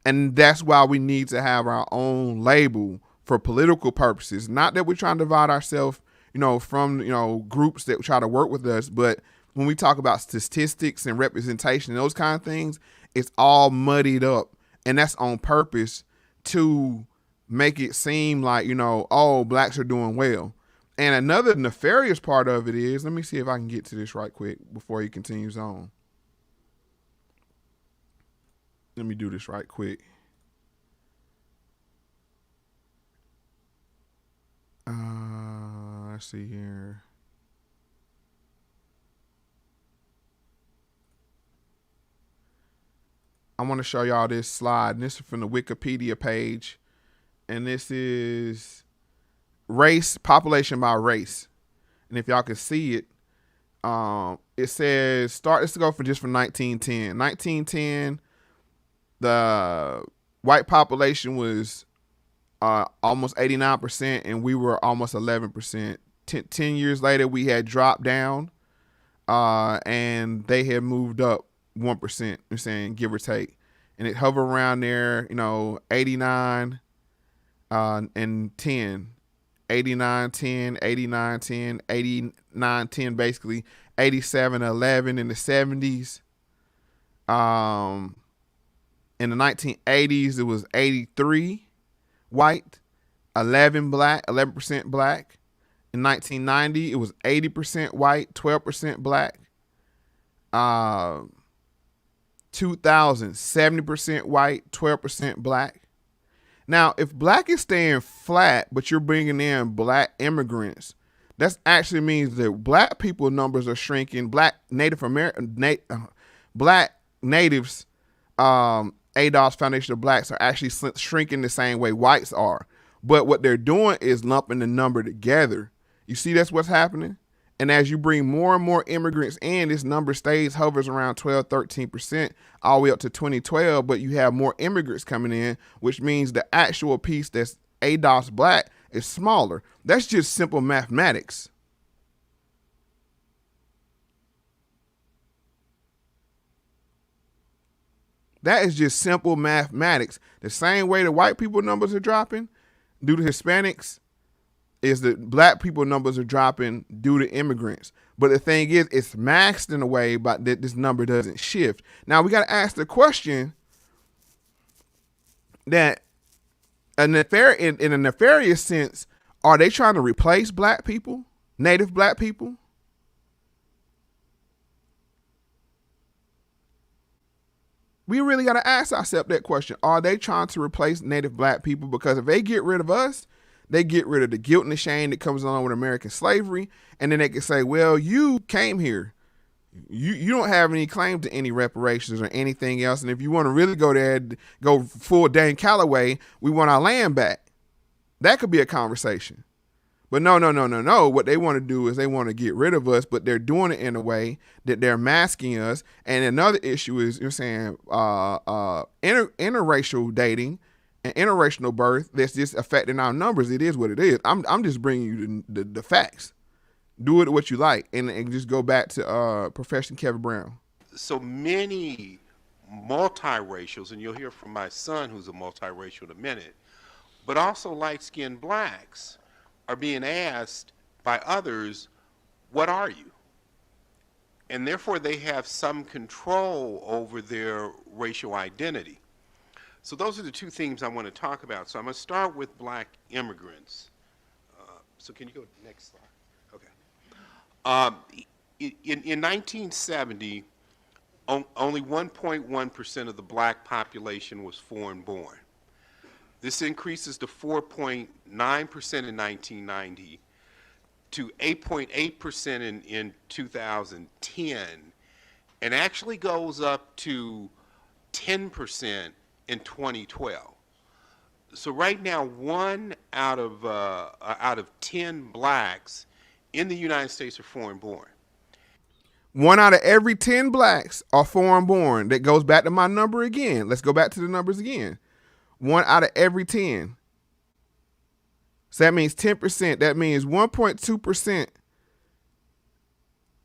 And that's why we need to have our own label for political purposes. Not that we're trying to divide ourselves, from, groups that try to work with us. But when we talk about statistics and representation and those kind of things, it's all muddied up. And that's on purpose to make it seem like, oh, blacks are doing well. And another nefarious part of it is, let me see if I can get to this right quick before he continues on. Let me do this right quick. Let's see here. I want to show y'all this slide. And this is from the Wikipedia page. And this is race, population by race. And if y'all can see it, it says, let's go from 1910. 1910, the white population was almost 89%, and we were almost 11%. 10 years later, we had dropped down, and they had moved up 1%, I'm saying, give or take. And it hovered around there, 89 and 10. 89, 10, 89, 10, 89, 10, basically. 87, 11 in the 70s. In the 1980s, it was 83 white, 11 black, 11% black. In 1990, it was 80% white, 12% black. 2000, 70% white, 12% black. Now, if black is staying flat, but you're bringing in black immigrants, that actually means that black people numbers are shrinking. Black Native American, black natives, ADOS Foundation of Blacks, are actually shrinking the same way whites are. But what they're doing is lumping the number together. You see that's what's happening? And as you bring more and more immigrants in, this number hovers around 12, 13% all the way up to 2012, but you have more immigrants coming in, which means the actual piece that's ADOS black is smaller. That's just simple mathematics. That is just simple mathematics. The same way the white people numbers are dropping due to Hispanics is the black people numbers are dropping due to immigrants. But the thing is, it's masked in a way but that this number doesn't shift. Now we got to ask the question that in a nefarious sense, are they trying to replace black people, native black people? We really got to ask ourselves that question. Are they trying to replace native black people? Because if they get rid of us, they get rid of the guilt and the shame that comes along with American slavery. And then they can say, well, you came here. You don't have any claim to any reparations or anything else. And if you want to really go there, go full Dan Calloway, we want our land back. That could be a conversation. But no. What they want to do is they want to get rid of us, but they're doing it in a way that they're masking us. And another issue is, you're saying, interracial dating and interracial birth that's just affecting our numbers. It is what it is. I'm just bringing you the facts. Do it what you like, and just go back to Professor Kevin Brown. So many multiracials, and you'll hear from my son who's a multiracial in a minute, but also light-skinned blacks are being asked by others, what are you? And therefore they have some control over their racial identity. So those are the two themes I want to talk about. So I'm going to start with black immigrants. So can you go to the next slide? Okay. In 1970, only 1.1% of the black population was foreign-born. This increases to 4.9% in 1990, to 8.8% in 2010, and actually goes up to 10% in 2012. So right now, 1 out of 10 blacks in the United States are foreign-born. 1 out of every 10 blacks are foreign-born. That goes back to my number again. Let's go back to the numbers again. 1 out of every 10. So that means 10%. That means 1.2%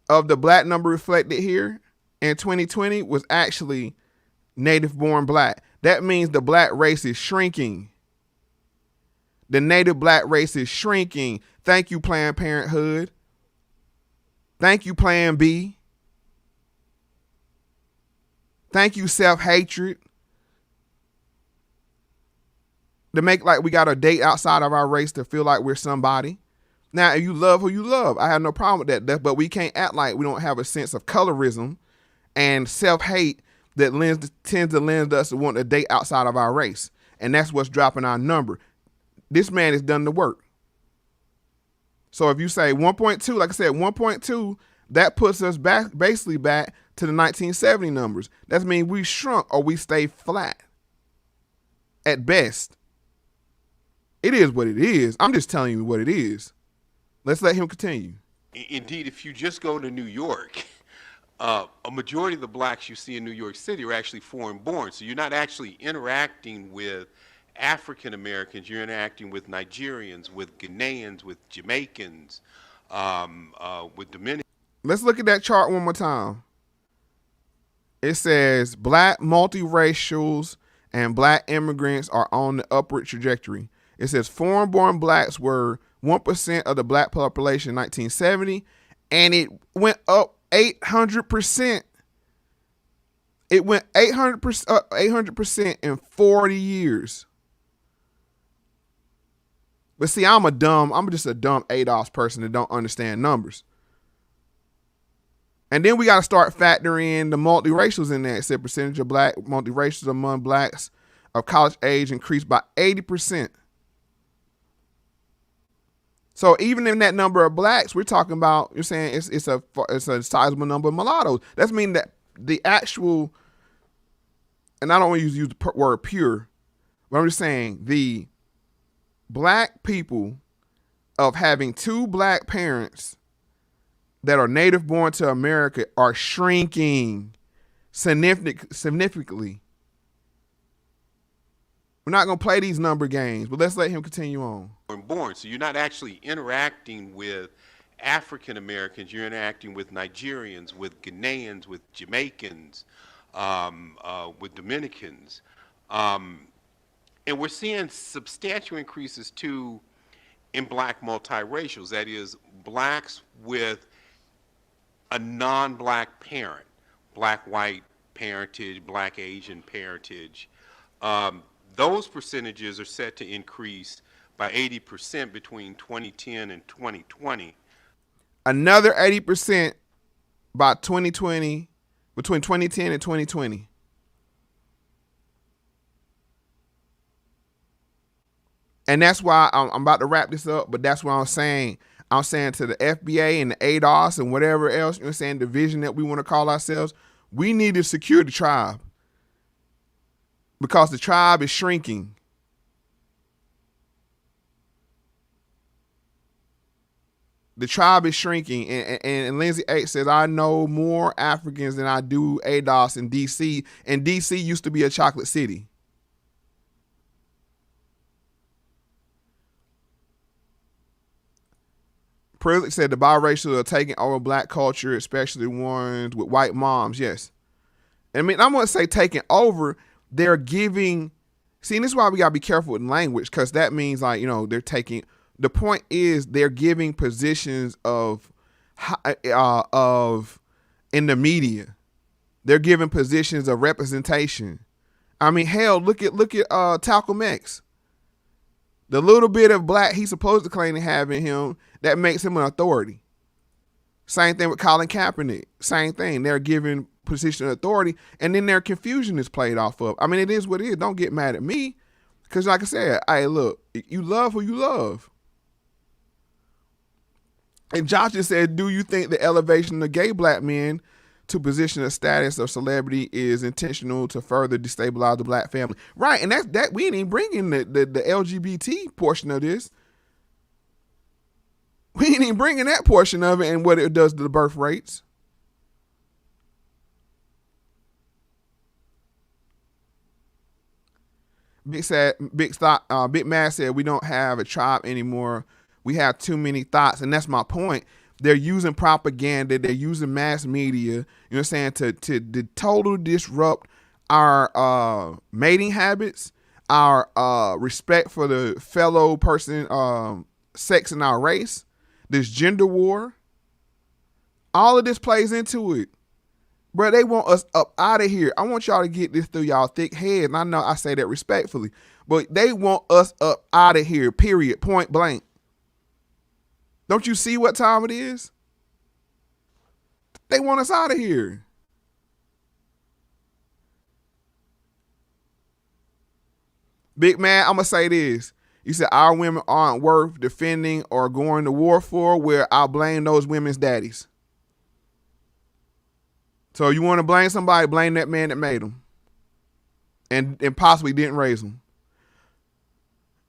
of the black number reflected here in 2020 was actually native-born black. That means the black race is shrinking. The native black race is shrinking. Thank you, Planned Parenthood. Thank you, Plan B. Thank you, self-hatred. To make like we got a date outside of our race to feel like we're somebody. Now, if you love who you love, I have no problem with that. But we can't act like we don't have a sense of colorism and self-hate that tends to lend us to want a date outside of our race. And that's what's dropping our number. This man has done the work. So if you say 1.2, like I said, 1.2, that puts us basically back to the 1970 numbers. That means we shrunk or we stay flat at best. It is what it is. I'm just telling you what it is. Let's let him continue. Indeed, if you just go to New York, a majority of the blacks you see in New York City are actually foreign-born. So you're not actually interacting with African Americans. You're interacting with Nigerians, with Ghanaians, with Jamaicans, with Dominicans. Let's look at that chart one more time. It says black multiracials and black immigrants are on the upward trajectory. It says foreign-born blacks were 1% of the black population in 1970, and it went up 800%. It went 800% in 40 years. But see, I'm just a dumb ADOS person that don't understand numbers. And then we got to start factoring in the multiracials in there. It said percentage of black multiracials among blacks of college age increased by 80%. So even in that number of blacks, we're talking about, you're saying it's a sizable number of mulattoes. That means that the actual, and I don't want to use the word pure, but I'm just saying the black people of having two black parents that are native born to America are shrinking significantly. We're not going to play these number games, but let's let him continue on. Born. So you're not actually interacting with African Americans, you're interacting with Nigerians, with Ghanaians, with Jamaicans, with Dominicans. And we're seeing substantial increases too in black multiracials, that is, blacks with a non-black parent, black-white parentage, black-Asian parentage. Those percentages are set to increase by 80% between 2010 and 2020. Another 80% by 2020, between 2010 and 2020. And that's why I'm about to wrap this up, but that's what I'm saying. I'm saying to the FBA and the ADOS and whatever else, you know what I'm saying, the vision that we want to call ourselves, we need to secure the tribe because the tribe is shrinking. The tribe is shrinking. And Lindsay H says, I know more Africans than I do ADOS in D.C. And D.C. used to be a chocolate city. Privilege said the biracial are taking over black culture, especially ones with white moms. Yes. I mean, I'm going to say taking over. They're giving. See, and this is why we got to be careful with language, because that means, like, you know, they're taking. The point is they're giving positions of in the media. They're giving positions of representation. I mean, hell, look at Talcum X. The little bit of black he's supposed to claim to have in him, that makes him an authority. Same thing with Colin Kaepernick. Same thing. They're giving position of authority, and then their confusion is played off of. I mean, it is what it is. Don't get mad at me, because like I said, hey, look, you love who you love. And Josh just said, do you think the elevation of gay black men to position of status of celebrity is intentional to further destabilize the black family? Right, and that we ain't even bringing the LGBT portion of this. We ain't even bringing that portion of it and what it does to the birth rates. Big Mad said we don't have a tribe anymore. We have too many thoughts, and that's my point. They're using propaganda. They're using mass media, you know what I'm saying, to totally disrupt our mating habits, our respect for the fellow person, sex in our race, this gender war. All of this plays into it. Bro, they want us up out of here. I want y'all to get this through y'all thick head, and I know I say that respectfully, but they want us up out of here, period, point blank. Don't you see what time it is? They want us out of here. Big man, I'm going to say this. You said our women aren't worth defending or going to war for, where I blame those women's daddies. So you want to blame somebody, blame that man that made them and possibly didn't raise them.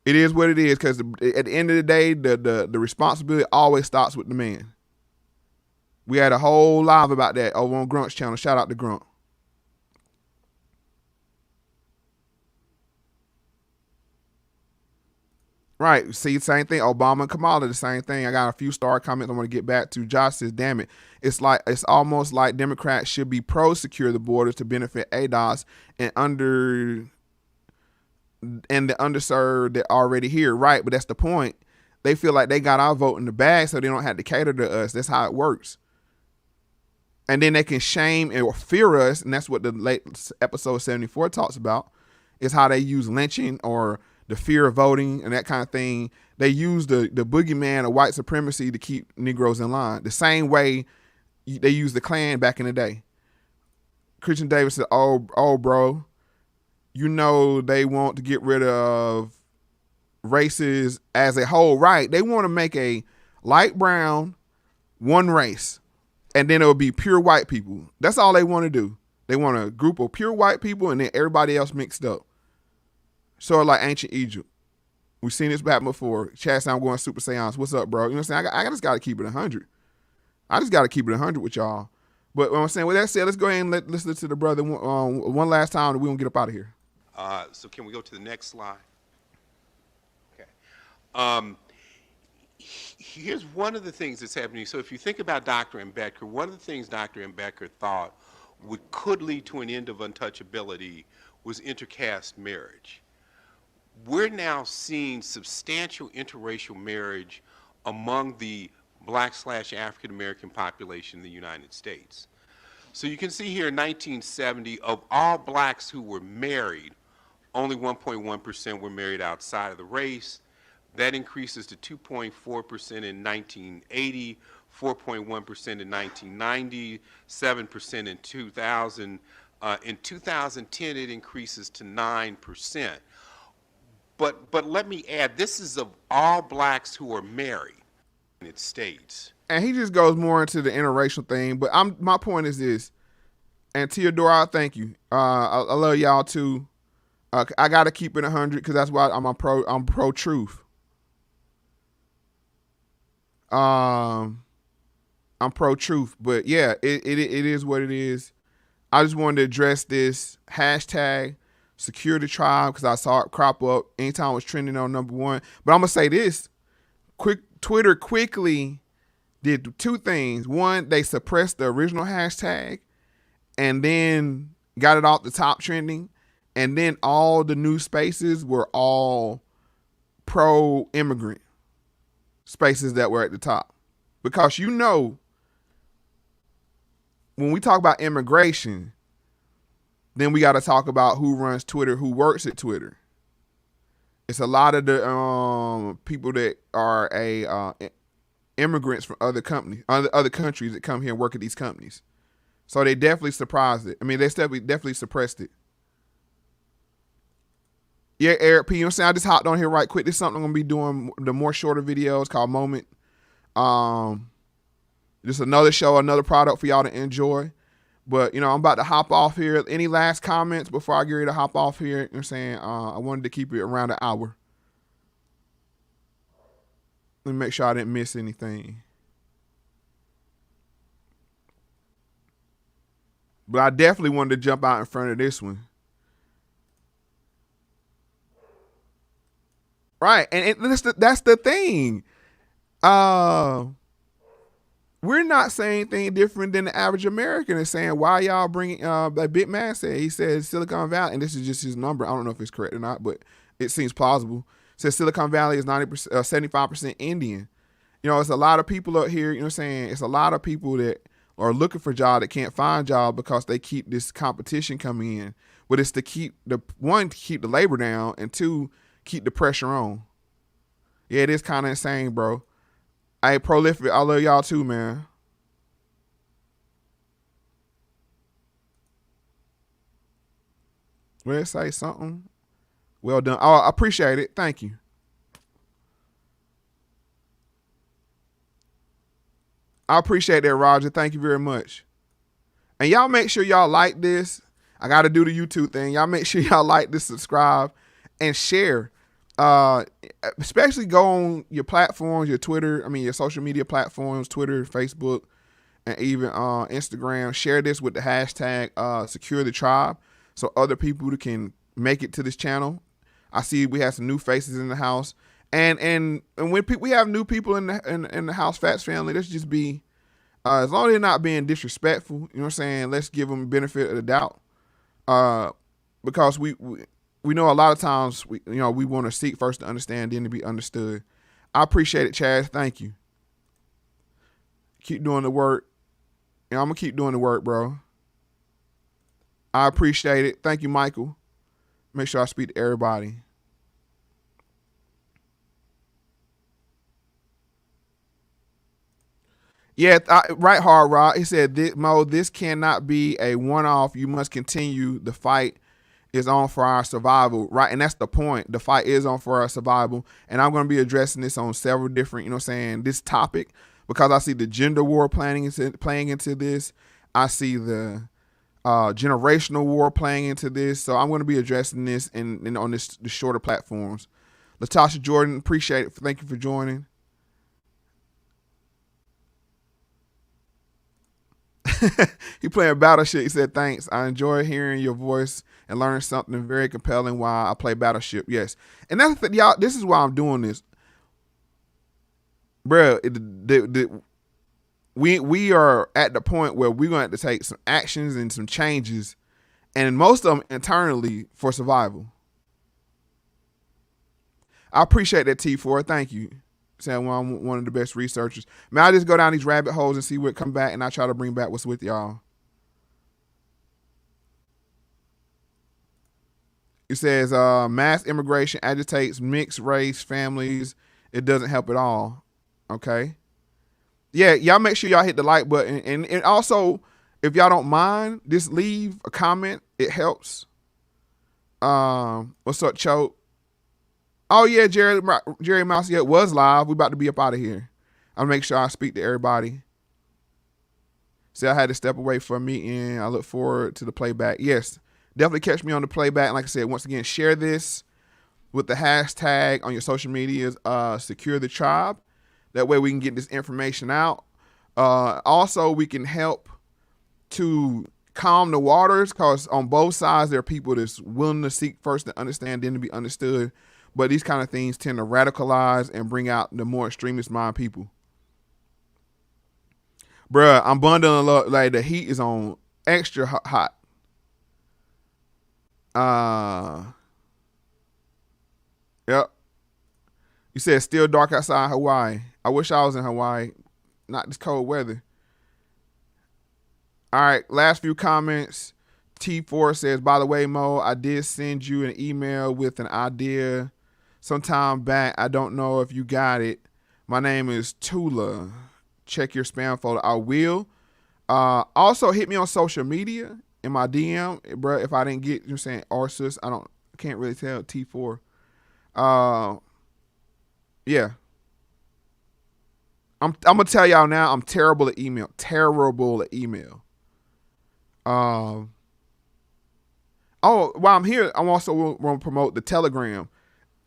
It is what it is, because at the end of the day, the responsibility always starts with the man. We had a whole live about that over on Grunt's channel. Shout out to Grunt. Right. See, same thing. Obama and Kamala, the same thing. I got a few star comments I want to get back to. Josh says, damn it. It's almost like Democrats should be pro-secure the borders to benefit ADOS and the underserved that are already here. Right. But that's the point. They feel like they got our vote in the bag, so they don't have to cater to us. That's how it works. And then they can shame or fear us. And that's what the late episode 74 talks about, is how they use lynching or the fear of voting and that kind of thing. They use the boogeyman of white supremacy to keep Negroes in line. The same way they used the Klan back in the day. Christian Davis said, oh, bro, you know they want to get rid of races as a whole. Right. They want to make a light brown, one race, and then it will be pure white people. That's all they want to do. They want a group of pure white people and then everybody else mixed up. Sort of like ancient Egypt. We've seen this happen before. Chad said I'm going Super Seance. What's up, bro? You know what I'm saying? I just got to keep it 100. I just got to keep it 100 with y'all. But what I'm saying, with that said, let's go ahead and listen to the brother one last time, and we're going to get up out of here. So can we go to the next slide? Okay. Here's one of the things that's happening. So if you think about Dr. Mbecker, one of the things Dr. Mbecker thought could lead to an end of untouchability was intercaste marriage. We're now seeing substantial interracial marriage among the Black/African American population in the United States. So you can see here in 1970, of all blacks who were married, only 1.1% were married outside of the race. That increases to 2.4% in 1980, 4.1% in 1990, 7% in 2000. In 2010, it increases to 9%. But let me add, this is of all blacks who are married in the United States. And he just goes more into the interracial thing. But my point is this, and Theodora, I thank you. I love y'all too. I got to keep it 100 because that's why I'm pro-truth. I'm pro-truth. But yeah, it is what it is. I just wanted to address this hashtag secure the tribe because I saw it crop up anytime it was trending on #1. But I'm gonna say this: Twitter quickly did two things. One, they suppressed the original hashtag, and then got it off the top trending, and then all the new spaces were all pro-immigrant spaces that were at the top, because when we talk about immigration, then we got to talk about who runs Twitter, who works at Twitter. It's a lot of the people that are immigrants from other countries that come here and work at these companies. So they definitely surprised it. I mean, they definitely suppressed it. Yeah, Eric P. You know what I'm saying? I just hopped on here right quick. This is something I'm gonna be doing, the more shorter videos called Moment. Just another show, another product for y'all to enjoy. But, I'm about to hop off here. Any last comments before I get ready to hop off here? You know what I'm saying? I wanted to keep it around an hour. Let me make sure I didn't miss anything. But I definitely wanted to jump out in front of this one. Right. And that's the thing. We're not saying anything different than the average American is saying. Why y'all bringing, like Big Man said, he said Silicon Valley, and this is just his number. I don't know if it's correct or not, but it seems plausible. Says Silicon Valley is 75% Indian. It's a lot of people up here, you know what I'm saying? It's a lot of people that are looking for jobs that can't find jobs because they keep this competition coming in. But it's to keep the labor down, and two, keep the pressure on. Yeah, it is kind of insane, bro. Hey, Prolific, I love y'all too, man. Will it say something? Well done. Oh, I appreciate it. Thank you. I appreciate that, Roger. Thank you very much. And y'all make sure y'all like this. I got to do the YouTube thing. Y'all make sure y'all like this, subscribe, and share. Especially go on your platforms, your Twitter, your social media platforms, Twitter, Facebook, and even Instagram. Share this with the hashtag secure the tribe so other people can make it to this channel. I see we have some new faces in the house. And when we have new people in the House Factz family, let's just be, as long as they're not being disrespectful, you know what I'm saying, let's give them the benefit of the doubt. Because we know a lot of times we want to seek first to understand, then to be understood. I appreciate it, Chad. Thank you. Keep doing the work. I'm going to keep doing the work, bro. I appreciate it. Thank you, Michael. Make sure I speak to everybody. Yeah, right, Hard Rock. He said, Mo, this cannot be a one-off. You must continue. The fight is on for our survival, right? And that's the point. The fight is on for our survival. And I'm going to be addressing this on several different, this topic, because I see the gender war playing into this. I see the generational war playing into this. So I'm going to be addressing this on the shorter platforms. Latasha Jordan, appreciate it. Thank you for joining. He playing Battleship. He said, thanks. I enjoy hearing your voice and learning something very compelling while I play Battleship. Yes. And that's the thing, y'all, this is why I'm doing this. Bruh, we are at the point where we're going to have to take some actions and some changes, and most of them internally for survival. I appreciate that, T4. Thank you. Saying I'm one of the best researchers. Man, I just go down these rabbit holes and see what come back, and I try to bring back what's with y'all. It says mass immigration agitates mixed race families. It doesn't help at all. Okay. Yeah, y'all make sure y'all hit the like button. And also, if y'all don't mind, just leave a comment. It helps. What's up, Choke? Oh, yeah, Jerry Mouse, yeah, it was live. We about to be up out of here. I'll make sure I speak to everybody. See, I had to step away for a meeting. I look forward to the playback. Yes, definitely catch me on the playback. And like I said, once again, share this with the hashtag on your social medias, Secure the Tribe. That way we can get this information out. Also, we can help to calm the waters, because on both sides, there are people that's willing to seek first to understand, then to be understood. But these kind of things tend to radicalize and bring out the more extremist mind people. Bruh, I'm bundling up. Like, the heat is on extra hot. Yep. You said still dark outside Hawaii. I wish I was in Hawaii. Not this cold weather. All right, last few comments. T4 says, by the way, Mo, I did send you an email with an idea sometime back. I don't know if you got it. My name is Tula. Check your spam folder. I will. Also, hit me on social media in my DM, bro. If I didn't get, you're saying Arsus, I can't really tell. T4. Yeah. I'm gonna tell y'all now, I'm terrible at email. Terrible at email. Oh, while I'm here, I'm also want to promote the Telegram.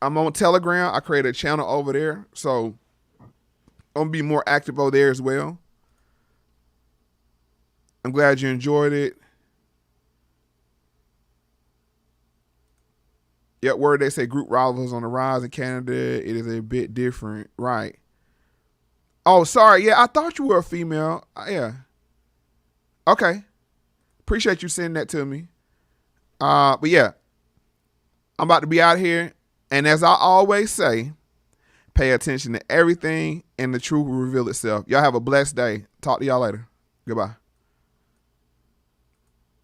I'm on Telegram. I created a channel over there, so I'm gonna be more active over there as well. I'm glad you enjoyed it. Yep, word they say group rivals on the rise in Canada. It is a bit different, right? Oh, sorry. Yeah, I thought you were a female. Yeah. Okay. Appreciate you sending that to me. But yeah, I'm about to be out here. And as I always say, pay attention to everything and the truth will reveal itself. Y'all have a blessed day. Talk to y'all later. Goodbye.